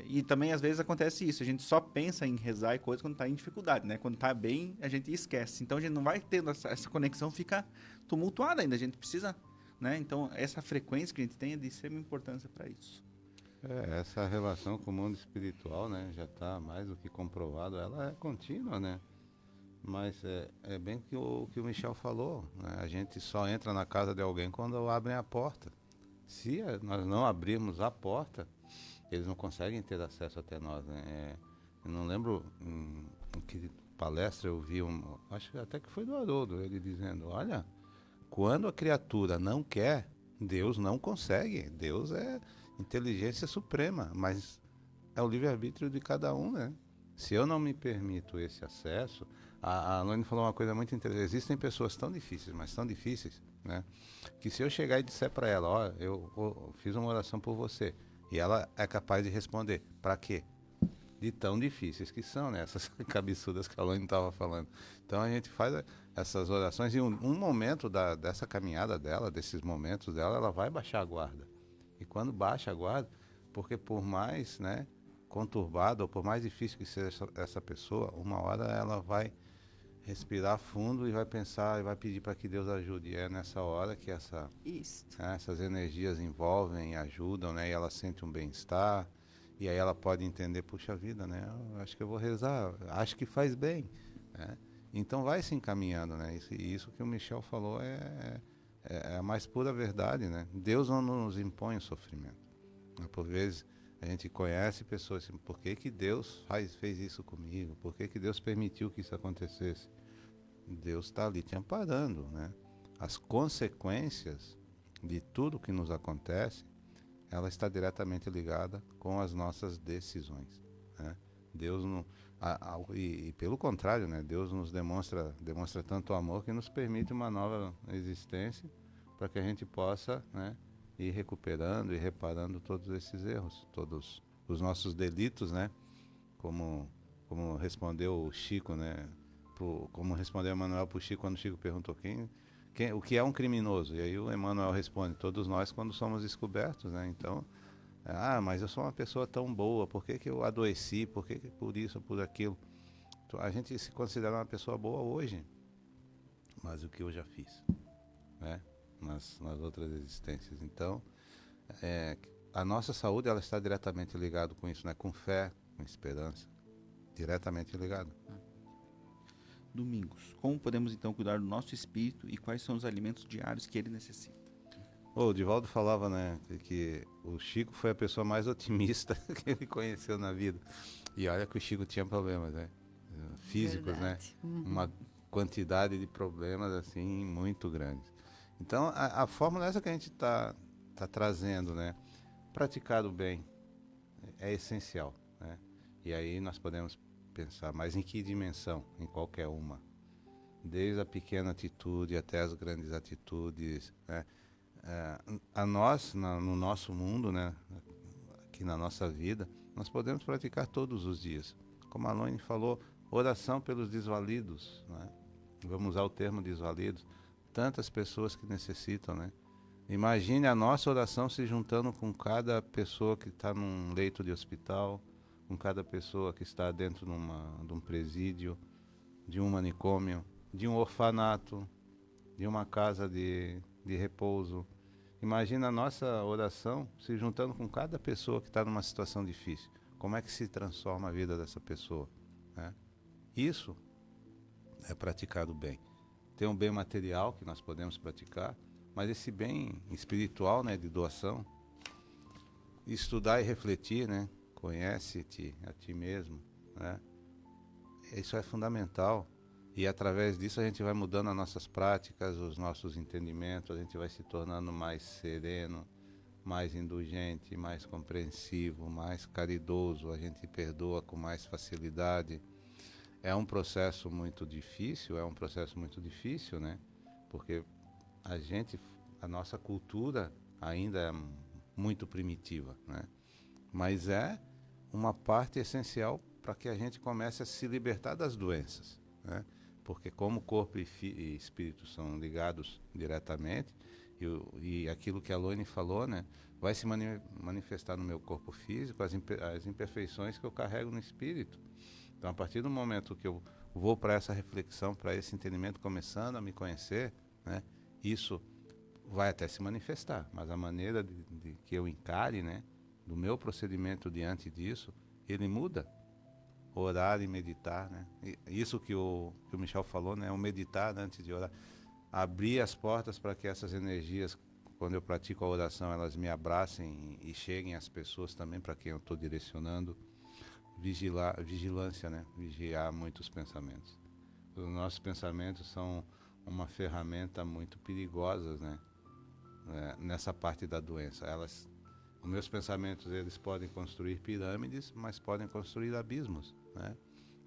E também, às vezes, acontece isso, a gente só pensa em rezar e coisa quando tá em dificuldade, né? Quando tá bem, a gente esquece. Então, a gente não vai tendo essa conexão, fica tumultuada ainda, a gente precisa, né? Então, essa frequência que a gente tem é de extrema importância para isso. Essa relação com o mundo espiritual, né, já está mais do que comprovado, ela é contínua, né? Mas é bem que o Michel falou, né? A gente só entra na casa de alguém quando abrem a porta. Se nós não abrirmos a porta, eles não conseguem ter acesso até nós, né? Eu não lembro em que palestra eu vi, acho até que foi do Haroldo, ele dizendo, olha, quando a criatura não quer, Deus não consegue. Deus é inteligência suprema, mas é o livre-arbítrio de cada um, né? Se eu não me permito esse acesso, a Alane falou uma coisa muito interessante. Existem pessoas tão difíceis, mas tão difíceis, né? Que se eu chegar e disser para ela, ó, eu fiz uma oração por você, e ela é capaz de responder, para quê? De tão difíceis que são, né? Essas cabeçudas que a Alane estava falando. Então a gente faz essas orações e um momento dessa caminhada dela, desses momentos dela, ela vai baixar a guarda. E quando baixa a guarda, porque por mais, né, conturbada ou por mais difícil que seja essa pessoa, uma hora ela vai respirar fundo e vai pensar e vai pedir para que Deus ajude. E é nessa hora que essas energias envolvem e ajudam, né? E ela sente um bem-estar. E aí ela pode entender, puxa vida, né? Eu acho que eu vou rezar, acho que faz bem, né? Então vai se encaminhando, né? Isso que o Michel falou é a mais pura verdade, né? Deus não nos impõe o sofrimento. Por vezes a gente conhece pessoas assim, por que Deus fez isso comigo? Por que Deus permitiu que isso acontecesse? Deus está ali te amparando, né? As consequências de tudo que nos acontece, ela está diretamente ligada com as nossas decisões, né? Deus não... E pelo contrário, né? Deus nos demonstra tanto amor que nos permite uma nova existência para que a gente possa, né, ir recuperando e reparando todos esses erros, todos os nossos delitos, né? Como respondeu o Chico, né? Como respondeu Emmanuel para o Chico quando o Chico perguntou o que é um criminoso? E aí o Emmanuel responde, todos nós quando somos descobertos, né? Então, mas eu sou uma pessoa tão boa, por que eu adoeci? Por que por isso, por aquilo? Então, a gente se considera uma pessoa boa hoje, mas o que eu já fiz, né? Nas outras existências. Então, a nossa saúde ela está diretamente ligada com isso, né? Com fé, com esperança, diretamente ligado. Domingos, como podemos então cuidar do nosso espírito e quais são os alimentos diários que ele necessita? O Divaldo falava, né, que o Chico foi a pessoa mais otimista que ele conheceu na vida. E olha que o Chico tinha problemas, né? Físicos, verdade, né? Uma quantidade de problemas assim muito grandes. Então, a fórmula é essa que a gente tá trazendo, né? Praticar o bem é essencial, né? E aí nós podemos pensar, mas em que dimensão? Em qualquer uma. Desde a pequena atitude até as grandes atitudes, né? A nós, no nosso mundo, né? Aqui na nossa vida, nós podemos praticar todos os dias. Como a Aloine falou, oração pelos desvalidos, né? Vamos usar o termo desvalidos. Tantas pessoas que necessitam, né? Imagine a nossa oração se juntando com cada pessoa que está num leito de hospital, com cada pessoa que está dentro de um presídio, de um manicômio, de um orfanato, de uma casa de repouso. Imagine a nossa oração se juntando com cada pessoa que está numa situação difícil. Como é que se transforma a vida dessa pessoa, né? Isso é praticar o bem. Tem um bem material que nós podemos praticar, mas esse bem espiritual, né, de doação, estudar e refletir, né, conhece-te a ti mesmo, né, isso é fundamental. E através disso a gente vai mudando as nossas práticas, os nossos entendimentos, a gente vai se tornando mais sereno, mais indulgente, mais compreensivo, mais caridoso, a gente perdoa com mais facilidade. É um processo muito difícil, né? Porque a nossa cultura ainda é muito primitiva, né? Mas é uma parte essencial para que a gente comece a se libertar das doenças, né? Porque como corpo e espírito são ligados diretamente, e aquilo que a Aloine falou, né, vai se manifestar no meu corpo físico, as imperfeições que eu carrego no espírito. Então, a partir do momento que eu vou para essa reflexão, para esse entendimento, começando a me conhecer, né, isso vai até se manifestar, mas a maneira de que eu encare, né, do meu procedimento diante disso, ele muda. Orar e meditar, né? Isso que o Michel falou, né, o meditar antes de orar, abrir as portas para que essas energias, quando eu pratico a oração, elas me abracem e cheguem às pessoas também para quem eu estou direcionando. Vigilância, né? Vigiar muitos pensamentos. Os nossos pensamentos são uma ferramenta muito perigosa, né? Nessa parte da doença. Os meus pensamentos, eles podem construir pirâmides, mas podem construir abismos, né?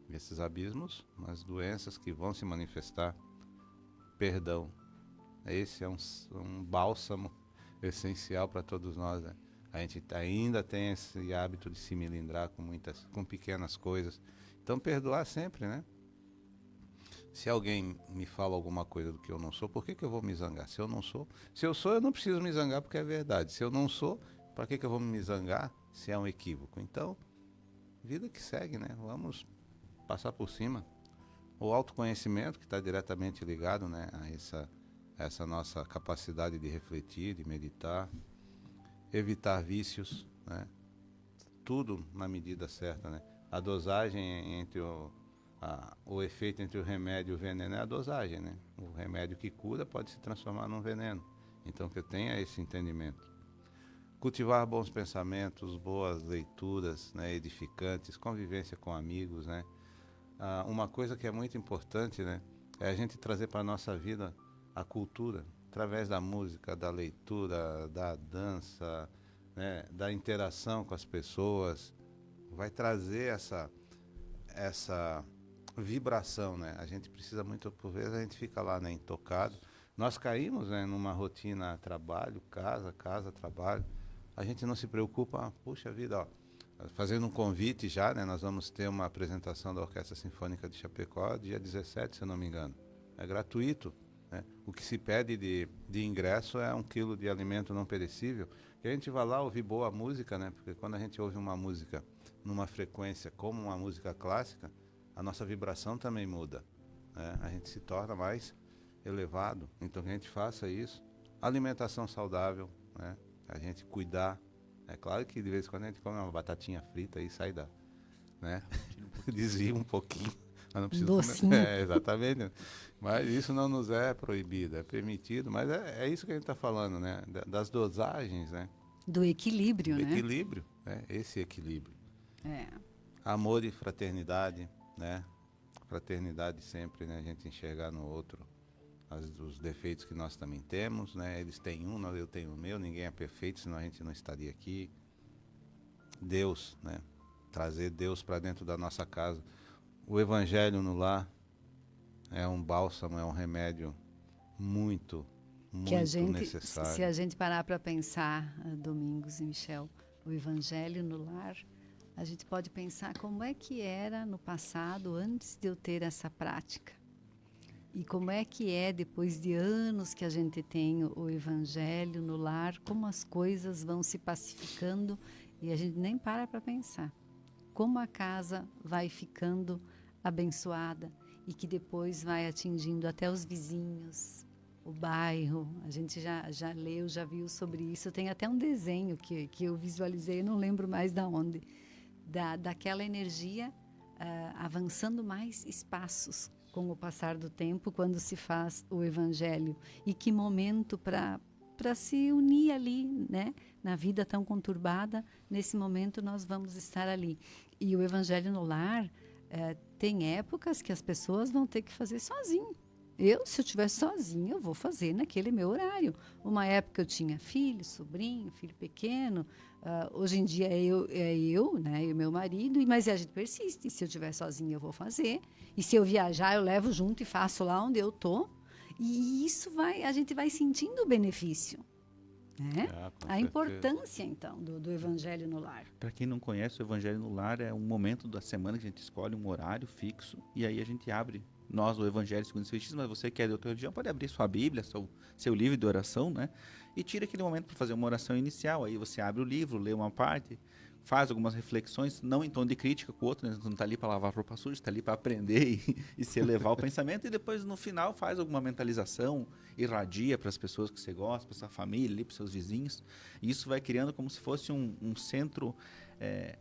E esses abismos, as doenças que vão se manifestar, perdão. Esse é um bálsamo essencial para todos nós, né? A gente ainda tem esse hábito de se melindrar com pequenas coisas. Então, perdoar sempre, né? Se alguém me fala alguma coisa do que eu não sou, por que eu vou me zangar? Se eu não sou, se eu sou, eu não preciso me zangar porque é verdade. Se eu não sou, para que eu vou me zangar se é um equívoco? Então, vida que segue, né? Vamos passar por cima. O autoconhecimento, que está diretamente ligado, né, a essa nossa capacidade de refletir, de meditar. Evitar vícios, né? Tudo na medida certa, né? A dosagem entre o efeito entre o remédio e o veneno é a dosagem, né? O remédio que cura pode se transformar num veneno. Então que eu tenha esse entendimento. Cultivar bons pensamentos, boas leituras, né, edificantes, convivência com amigos, né? Uma coisa que é muito importante, né, é a gente trazer para a nossa vida a cultura, através da música, da leitura, da dança, né, da interação com as pessoas, vai trazer essa vibração, né? A gente precisa muito, por vezes a gente fica lá, né, intocado. Nós caímos, né, numa rotina trabalho, casa, trabalho. A gente não se preocupa, puxa vida, ó, fazendo um convite já, né, nós vamos ter uma apresentação da Orquestra Sinfônica de Chapecó, dia 17, se eu não me engano. É gratuito. Né? O que se pede de ingresso é 1 quilo de alimento não perecível. E a gente vai lá ouvir boa música, né? Porque quando a gente ouve uma música numa frequência como uma música clássica, a nossa vibração também muda, né? A gente se torna mais elevado. Então que a gente faça isso. Alimentação saudável, né? A gente cuidar. É claro que de vez em quando a gente come uma batatinha frita e sai né? Desvia um pouquinho. Mas não precisa Docinho. comer. Exatamente. Mas isso não nos é proibido, é permitido. Mas é isso que a gente está falando, né? Das dosagens, né? Do equilíbrio, Do né? equilíbrio, né? Esse equilíbrio. É. Amor e fraternidade, né? Fraternidade sempre, né? A gente enxergar no outro os defeitos que nós também temos, né? Eles têm um, eu tenho o meu, ninguém é perfeito, senão a gente não estaria aqui. Deus, né? Trazer Deus para dentro da nossa casa. O Evangelho no lar é um bálsamo, é um remédio muito, Que a gente, necessário. se a gente parar para pensar, Domingos e Michel, o Evangelho no lar, a gente pode pensar como é que era no passado, antes de eu ter essa prática. E como é que é, depois de anos que a gente tem o Evangelho no lar, como as coisas vão se pacificando e a gente nem para pensar. Como a casa vai ficando abençoada e que depois vai atingindo até os vizinhos, o bairro. A gente já leu, já viu sobre isso. Tem até um desenho que eu visualizei, eu não lembro mais da onde, daquela energia avançando mais espaços com o passar do tempo, quando se faz o Evangelho. E que momento para se unir ali, né? Na vida tão conturbada, nesse momento nós vamos estar ali. E o Evangelho no lar, tem épocas que as pessoas vão ter que fazer sozinho. Se eu estiver sozinha, eu vou fazer naquele meu horário. Uma época eu tinha filho, sobrinho, filho pequeno. Hoje em dia é eu, né, e o meu marido, mas a gente persiste. Se eu estiver sozinha, eu vou fazer. E se eu viajar, eu levo junto e faço lá onde eu estou. E isso a gente vai sentindo o benefício. Né? A importância, então, do Evangelho no lar. Para quem não conhece, o Evangelho no lar é um momento da semana que a gente escolhe um horário fixo e aí a gente abre. Nós, o Evangelho segundo o Espiritismo, mas você que é de outra religião, pode abrir sua Bíblia, seu livro de oração, né? E tira aquele momento para fazer uma oração inicial. Aí você abre o livro, lê uma parte, faz algumas reflexões, não em tom de crítica com o outro, né? Não está ali para lavar roupa suja, está ali para aprender e se elevar o pensamento. E depois, no final, faz alguma mentalização, irradia para as pessoas que você gosta, para sua família, para os seus vizinhos. E isso vai criando como se fosse um centro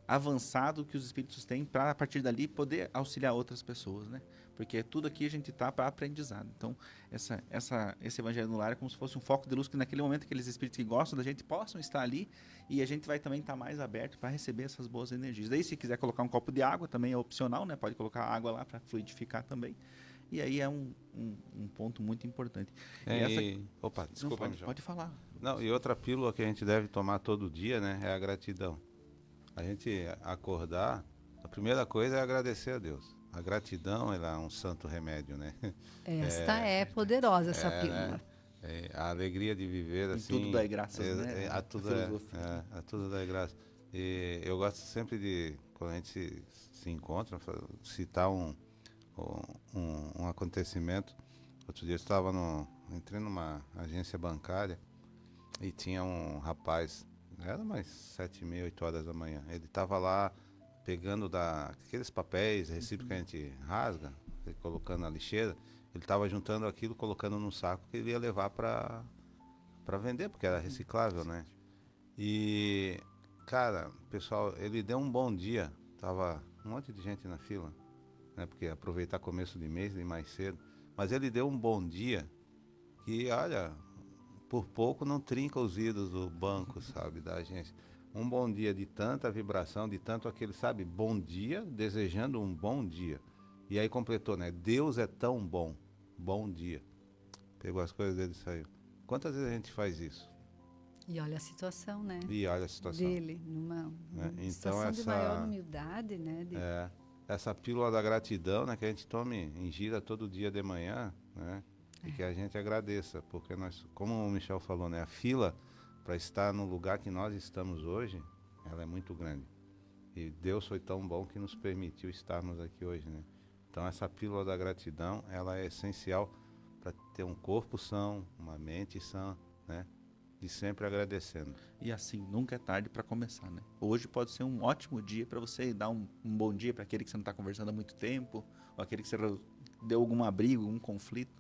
avançado que os espíritos têm para, a partir dali, poder auxiliar outras pessoas, né? Porque tudo aqui a gente está para aprendizado. Então, esse Evangelho no lar é como se fosse um foco de luz que naquele momento aqueles espíritos que gostam da gente possam estar ali e a gente vai também estar mais aberto para receber essas boas energias. Daí, se quiser colocar um copo de água, também é opcional, né? Pode colocar água lá para fluidificar também. E aí é um ponto muito importante. Opa, desculpa, pode falar. Não, e outra pílula que a gente deve tomar todo dia, né, é a gratidão. A gente acordar, a primeira coisa é agradecer a Deus. A gratidão, ela é um santo remédio, né? Esta é poderosa, essa pílula. A alegria de viver assim. Tudo dá graças, né? A tudo dá graças. E eu gosto sempre de, quando a gente se encontra, citar um acontecimento. Outro dia eu entrei numa agência bancária e tinha um rapaz, era umas 7h30, 8 horas da manhã. Ele estava lá pegando aqueles papéis, recibo que a gente rasga, colocando na lixeira. Ele estava juntando aquilo, colocando num saco que ele ia levar para vender, porque era reciclável, né? E, cara, pessoal, ele deu um bom dia. Tava um monte de gente na fila, né? Porque aproveitar começo de mês e mais cedo. Mas ele deu um bom dia que, olha, por pouco não trinca os vidros do banco, sabe, da agência. Um bom dia de tanta vibração, de tanto aquele, sabe, bom dia, desejando um bom dia. E aí completou, né? Deus é tão bom. Bom dia. Pegou as coisas dele e saiu. Quantas vezes a gente faz isso? E olha a situação, né? E olha a situação. Dele, numa Então situação de maior humildade, né? Essa pílula da gratidão, né? Que a gente tome em gira todo dia de manhã, né? E que a gente agradeça. Porque nós, como o Michel falou, né? A fila para estar no lugar que nós estamos hoje, ela é muito grande. E Deus foi tão bom que nos permitiu estarmos aqui hoje, né? Então essa pílula da gratidão, ela é essencial para ter um corpo são, uma mente sã, né? E sempre agradecendo. E assim, nunca é tarde para começar, né? Hoje pode ser um ótimo dia para você dar um bom dia para aquele que você não está conversando há muito tempo, ou aquele que você deu algum abrigo, algum conflito.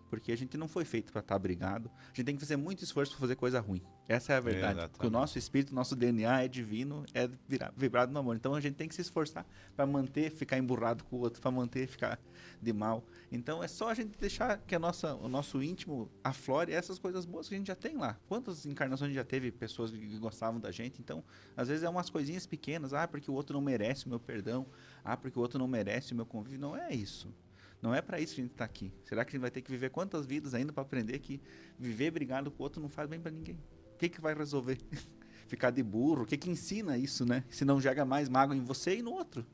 Porque a gente não foi feito para estar brigado. A gente tem que fazer muito esforço para fazer coisa ruim. Essa é a verdade. Porque o nosso espírito, nosso DNA é divino, é vibrado no amor. Então a gente tem que se esforçar para manter, ficar emburrado com o outro, para manter, ficar de mal. Então é só a gente deixar que o nosso íntimo aflore essas coisas boas que a gente já tem lá. Quantas encarnações a gente já teve pessoas que gostavam da gente? Então, às vezes é umas coisinhas pequenas. Porque o outro não merece o meu perdão. Porque o outro não merece o meu convívio. Não é isso. Não é para isso que a gente está aqui. Será que a gente vai ter que viver quantas vidas ainda para aprender que viver brigado com o outro não faz bem para ninguém? O que vai resolver? Ficar de burro? O que ensina isso, né? Se não joga mais mágoa em você e no outro,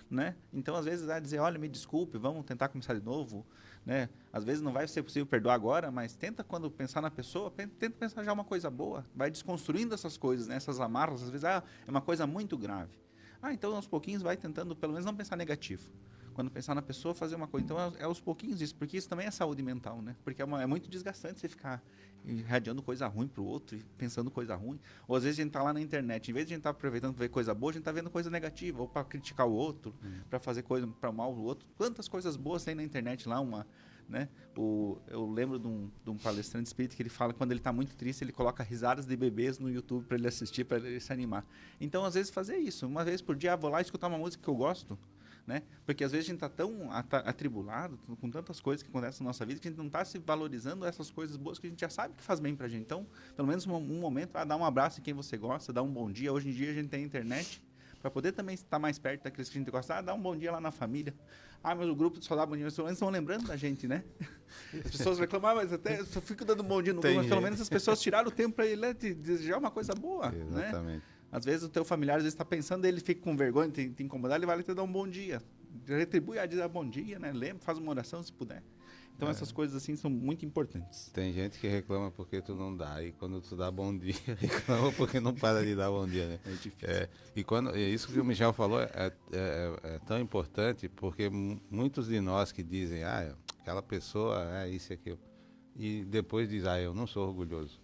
né? Então, às vezes, vai dizer, olha, me desculpe, vamos tentar começar de novo, né? Às vezes não vai ser possível perdoar agora, mas tenta, quando pensar na pessoa, tenta pensar já uma coisa boa. Vai desconstruindo essas coisas, né? Essas amarras. Às vezes, é uma coisa muito grave. Então, aos pouquinhos, vai tentando, pelo menos, não pensar negativo. Quando pensar na pessoa, fazer uma coisa. Então, é aos pouquinhos isso, porque isso também é saúde mental, né? Porque é muito desgastante você ficar irradiando coisa ruim pro outro e pensando coisa ruim. Ou às vezes a gente tá lá na internet, em vez de a gente tá aproveitando para ver coisa boa, a gente tá vendo coisa negativa, ou para criticar o outro, para fazer coisa para mal do outro. Quantas coisas boas tem na internet lá, né? Eu lembro de um palestrante espírita que ele fala que quando ele está muito triste, ele coloca risadas de bebês no YouTube para ele assistir, para ele se animar. Então, às vezes, fazer isso. Uma vez por dia, vou lá escutar uma música que eu gosto, né? Porque às vezes a gente está tão atribulado, com tantas coisas que acontecem na nossa vida, que a gente não está se valorizando essas coisas boas que a gente já sabe que faz bem para a gente. Então, pelo menos um momento, dá um abraço em quem você gosta, dá um bom dia. Hoje em dia a gente tem internet, para poder também estar mais perto daqueles que a gente gosta. Dá um bom dia lá na família. Mas o grupo de só dá bom dia, mas pelo menos estão lembrando da gente, né? As pessoas reclamam, mas até eu só fico dando um bom dia no grupo, mas pelo menos as pessoas tiraram o tempo para ele te desejar uma coisa boa, Exatamente. né? Às vezes o teu familiar às vezes está pensando, ele fica com vergonha de te incomodar, ele vai te dar um bom dia. Retribui, diz bom dia, né? Lembra, faz uma oração se puder. Então essas coisas assim são muito importantes. Tem gente que reclama porque tu não dá, e quando tu dá bom dia, reclama porque não para de dar bom dia, né? É difícil. E isso que o Michel falou é tão importante, porque muitos de nós que dizem, aquela pessoa é isso e aquilo, e depois diz, eu não sou orgulhoso.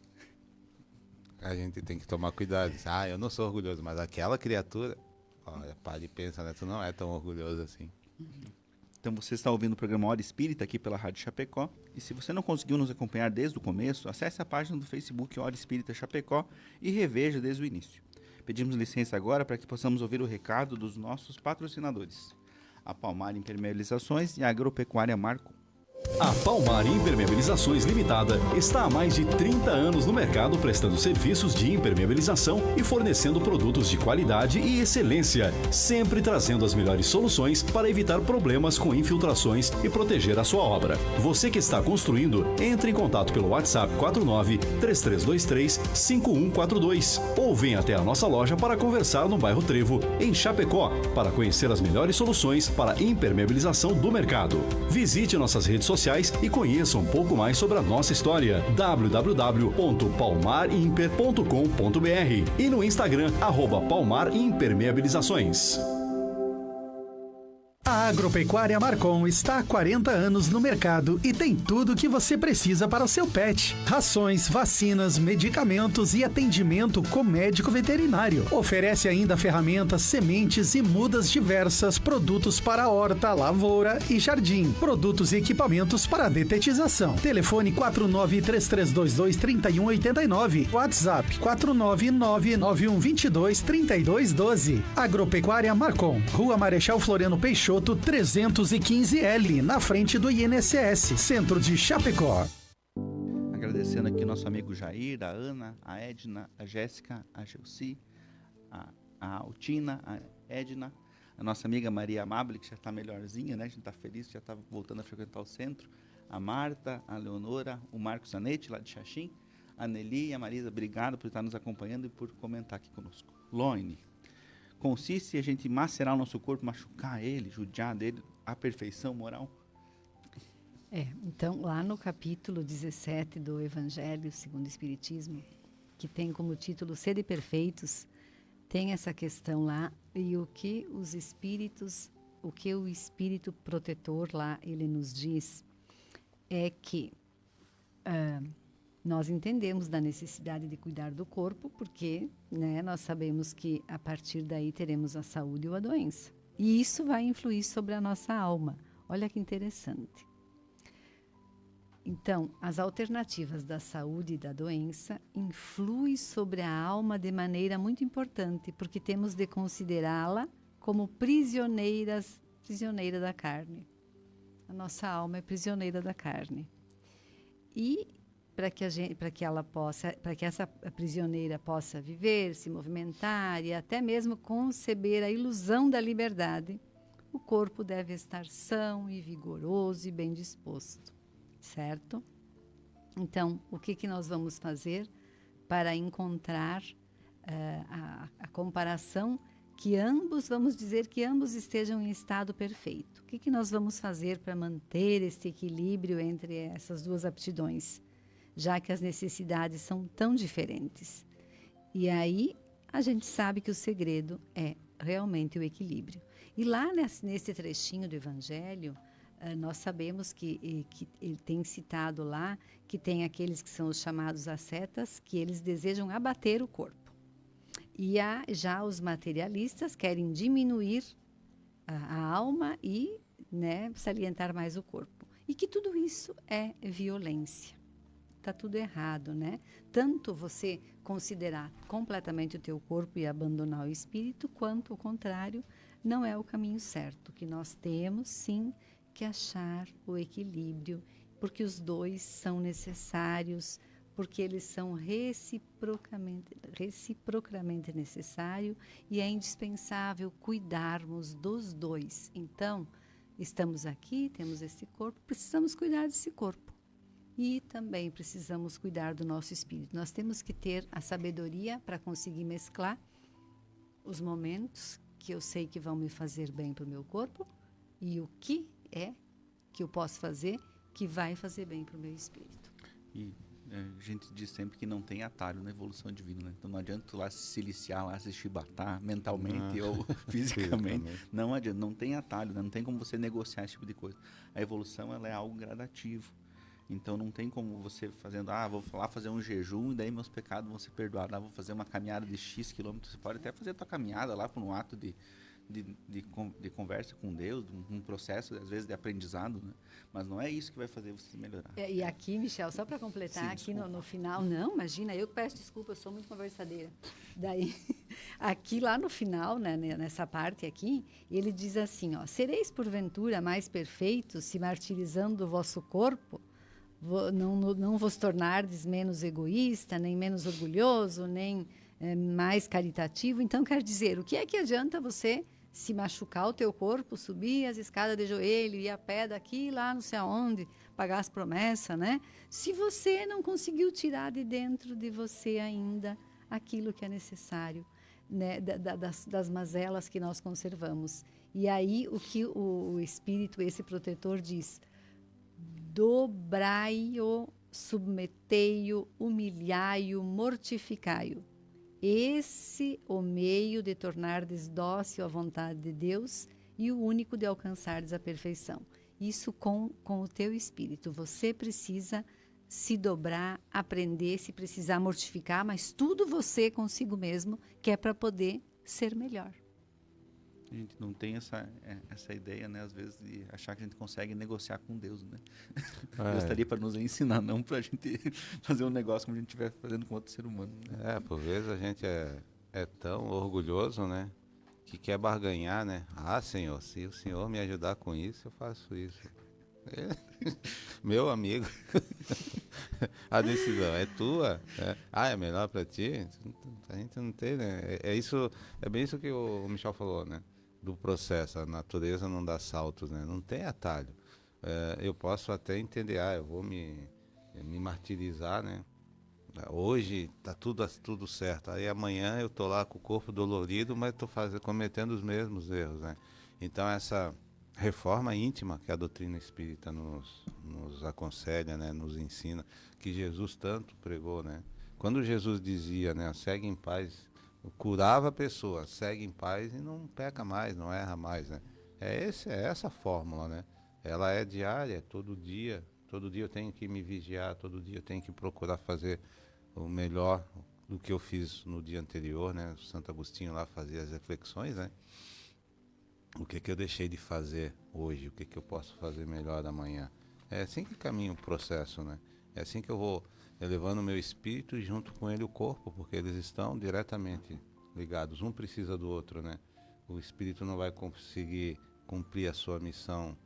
A gente tem que tomar cuidado. Diz, eu não sou orgulhoso, mas aquela criatura, olha, para e pensa, né? Tu não é tão orgulhoso assim. Então você está ouvindo o programa Hora Espírita aqui pela Rádio Chapecó. E se você não conseguiu nos acompanhar desde o começo, acesse a página do Facebook Hora Espírita Chapecó e reveja desde o início. Pedimos licença agora para que possamos ouvir o recado dos nossos patrocinadores. A Palmar Impermeabilizações e a Agropecuária Marco. A Palmar Impermeabilizações Limitada está há mais de 30 anos no mercado prestando serviços de impermeabilização e fornecendo produtos de qualidade e excelência, sempre trazendo as melhores soluções para evitar problemas com infiltrações e proteger a sua obra. Você que está construindo, entre em contato pelo WhatsApp 49-3323-5142 ou venha até a nossa loja para conversar no bairro Trevo, em Chapecó, para conhecer as melhores soluções para impermeabilização do mercado. Visite nossas redes sociais e conheça um pouco mais sobre a nossa história. www.palmarimper.com.br e no Instagram @palmarimpermeabilizações. A Agropecuária Marcon está há 40 anos no mercado e tem tudo o que você precisa para o seu pet. Rações, vacinas, medicamentos e atendimento com médico veterinário. Oferece ainda ferramentas, sementes e mudas diversas, produtos para horta, lavoura e jardim, produtos e equipamentos para detetização. Telefone 49332238189, WhatsApp 49991223212. Agropecuária Marcon, Rua Marechal Floriano Peixoto, 315L, na frente do INSS, centro de Chapecó. Agradecendo aqui nosso amigo Jair, a Ana, a Edna, a Jéssica, a Gelsi, a Altina, a Edna, a nossa amiga Maria Amable, que já está melhorzinha, né? A gente está feliz, já está voltando a frequentar o centro. A Marta, a Leonora, o Marcos Zanetti, lá de Xaxim, a Nelly e a Marisa, obrigado por estar nos acompanhando e por comentar aqui conosco. Loine. Consiste em a gente macerar o nosso corpo, machucar ele, judiar dele, a perfeição moral? Então, lá no capítulo 17 do Evangelho segundo o Espiritismo, que tem como título Sede Perfeitos, tem essa questão lá, e o que o Espírito Protetor lá, ele nos diz, é que nós entendemos da necessidade de cuidar do corpo, porque nós sabemos que a partir daí teremos a saúde ou a doença. E isso vai influir sobre a nossa alma. Olha que interessante. Então, as alternativas da saúde e da doença influem sobre a alma de maneira muito importante, porque temos de considerá-la como prisioneira da carne. A nossa alma é prisioneira da carne. E para que essa prisioneira possa viver, se movimentar e até mesmo conceber a ilusão da liberdade, o corpo deve estar são e vigoroso e bem disposto, certo? Então, o que nós vamos fazer para encontrar a comparação que ambos, vamos dizer que ambos estejam em estado perfeito? O que nós vamos fazer para manter esse equilíbrio entre essas duas aptidões, já que as necessidades são tão diferentes? E aí a gente sabe que o segredo é realmente o equilíbrio. E lá nesse trechinho do Evangelho, nós sabemos que ele tem citado lá que tem aqueles que são os chamados ascetas, que eles desejam abater o corpo. E já os materialistas querem diminuir a alma e, né, salientar mais o corpo. E que tudo isso é violência. Está tudo errado, né? Tanto você considerar completamente o teu corpo e abandonar o espírito, quanto o contrário, não é o caminho certo. Que nós temos, sim, que achar o equilíbrio, porque os dois são necessários, porque eles são reciprocamente necessários e é indispensável cuidarmos dos dois. Então, estamos aqui, temos esse corpo, precisamos cuidar desse corpo. E também precisamos cuidar do nosso espírito. Nós temos que ter a sabedoria para conseguir mesclar os momentos que eu sei que vão me fazer bem para o meu corpo e o que é que eu posso fazer que vai fazer bem para o meu espírito. E a gente diz sempre que não tem atalho na evolução divina, né? Então não adianta tu lá se siliciar, lá se chibatar mentalmente ou fisicamente. Não adianta, não tem atalho, né? Não tem como você negociar esse tipo de coisa. A evolução, ela é algo gradativo. Então não tem como você fazendo, vou lá fazer um jejum e daí meus pecados vão ser perdoados. Vou fazer uma caminhada de X quilômetros. Você pode até fazer a tua caminhada lá por um ato de conversa com Deus, um processo, às vezes, de aprendizado, né? Mas não é isso que vai fazer você melhorar. E aqui, Michel, só para completar, aqui no final, não, imagina, eu que peço desculpa, eu sou muito conversadeira. Daí, aqui lá no final, né, nessa parte aqui, ele diz assim, sereis porventura mais perfeitos se martirizando o vosso corpo? Não vos tornardes menos egoísta, nem menos orgulhoso, nem mais caritativo. Então, quer dizer, o que é que adianta você se machucar o teu corpo, subir as escadas de joelho, ir a pé daqui lá não sei aonde, pagar as promessas, né? Se você não conseguiu tirar de dentro de você ainda aquilo que é necessário, né? das mazelas que nós conservamos. E aí, o que o Espírito, esse protetor, diz... Dobrai-o, submetei-o, humilhai-o, mortificai-o. Esse o meio de tornardes dócil à vontade de Deus e o único de alcançardes a perfeição. Isso com o teu espírito. Você precisa se dobrar, aprender, se precisar mortificar, mas tudo você consigo mesmo, que é para poder ser melhor. A gente não tem essa ideia, né, às vezes, de achar que a gente consegue negociar com Deus, né? Deus estaria para nos ensinar, não para a gente fazer um negócio como a gente estiver fazendo com outro ser humano, né? Por vezes a gente é tão orgulhoso, né, que quer barganhar, né? Senhor, se o Senhor me ajudar com isso, eu faço isso. Meu amigo, a decisão é tua, né? É melhor para ti? A gente não tem, né? É bem isso que o Michel falou, né? Do processo, a natureza não dá saltos, né? Não tem atalho. Eu posso até entender, eu vou me martirizar, né? Hoje tá tudo certo. Aí amanhã eu tô lá com o corpo dolorido, mas tô cometendo os mesmos erros, né? Então essa reforma íntima que a doutrina espírita nos aconselha, né? Nos ensina, que Jesus tanto pregou, né? Quando Jesus dizia, né? Segue em paz, curava a pessoa, segue em paz e não peca mais, não erra mais, né? É essa fórmula, né? Ela é diária, todo dia eu tenho que me vigiar, todo dia eu tenho que procurar fazer o melhor do que eu fiz no dia anterior, né? O Santo Agostinho lá fazia as reflexões, né? O que eu deixei de fazer hoje, o que eu posso fazer melhor amanhã. É assim que caminha o processo, né? É assim que eu vou elevando o meu espírito e junto com ele o corpo, porque eles estão diretamente ligados, um precisa do outro, né? O espírito não vai conseguir cumprir a sua missão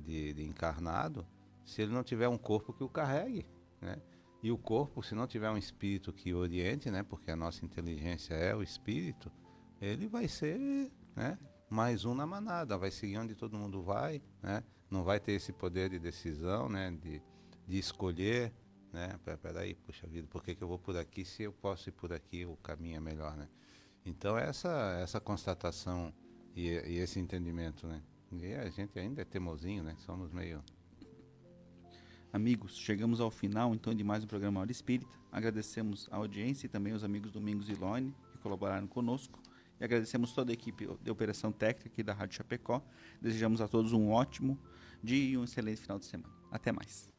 de encarnado se ele não tiver um corpo que o carregue, né? E o corpo, se não tiver um espírito que o oriente, né? Porque a nossa inteligência é o espírito, ele vai ser, né? mais um na manada, vai seguir onde todo mundo vai, né? Não vai ter esse poder de decisão, né? De escolher, né? Peraí, puxa vida, por que eu vou por aqui se eu posso ir por aqui, o caminho é melhor, né? Então essa constatação e esse entendimento, né? E a gente ainda é teimosinho, né? Somos meio... Amigos, chegamos ao final então de mais um programa Hora Espírita. Agradecemos a audiência e também os amigos Domingos e Lone que colaboraram conosco. E agradecemos toda a equipe de operação técnica aqui da Rádio Chapecó. Desejamos a todos um ótimo dia e um excelente final de semana. Até mais.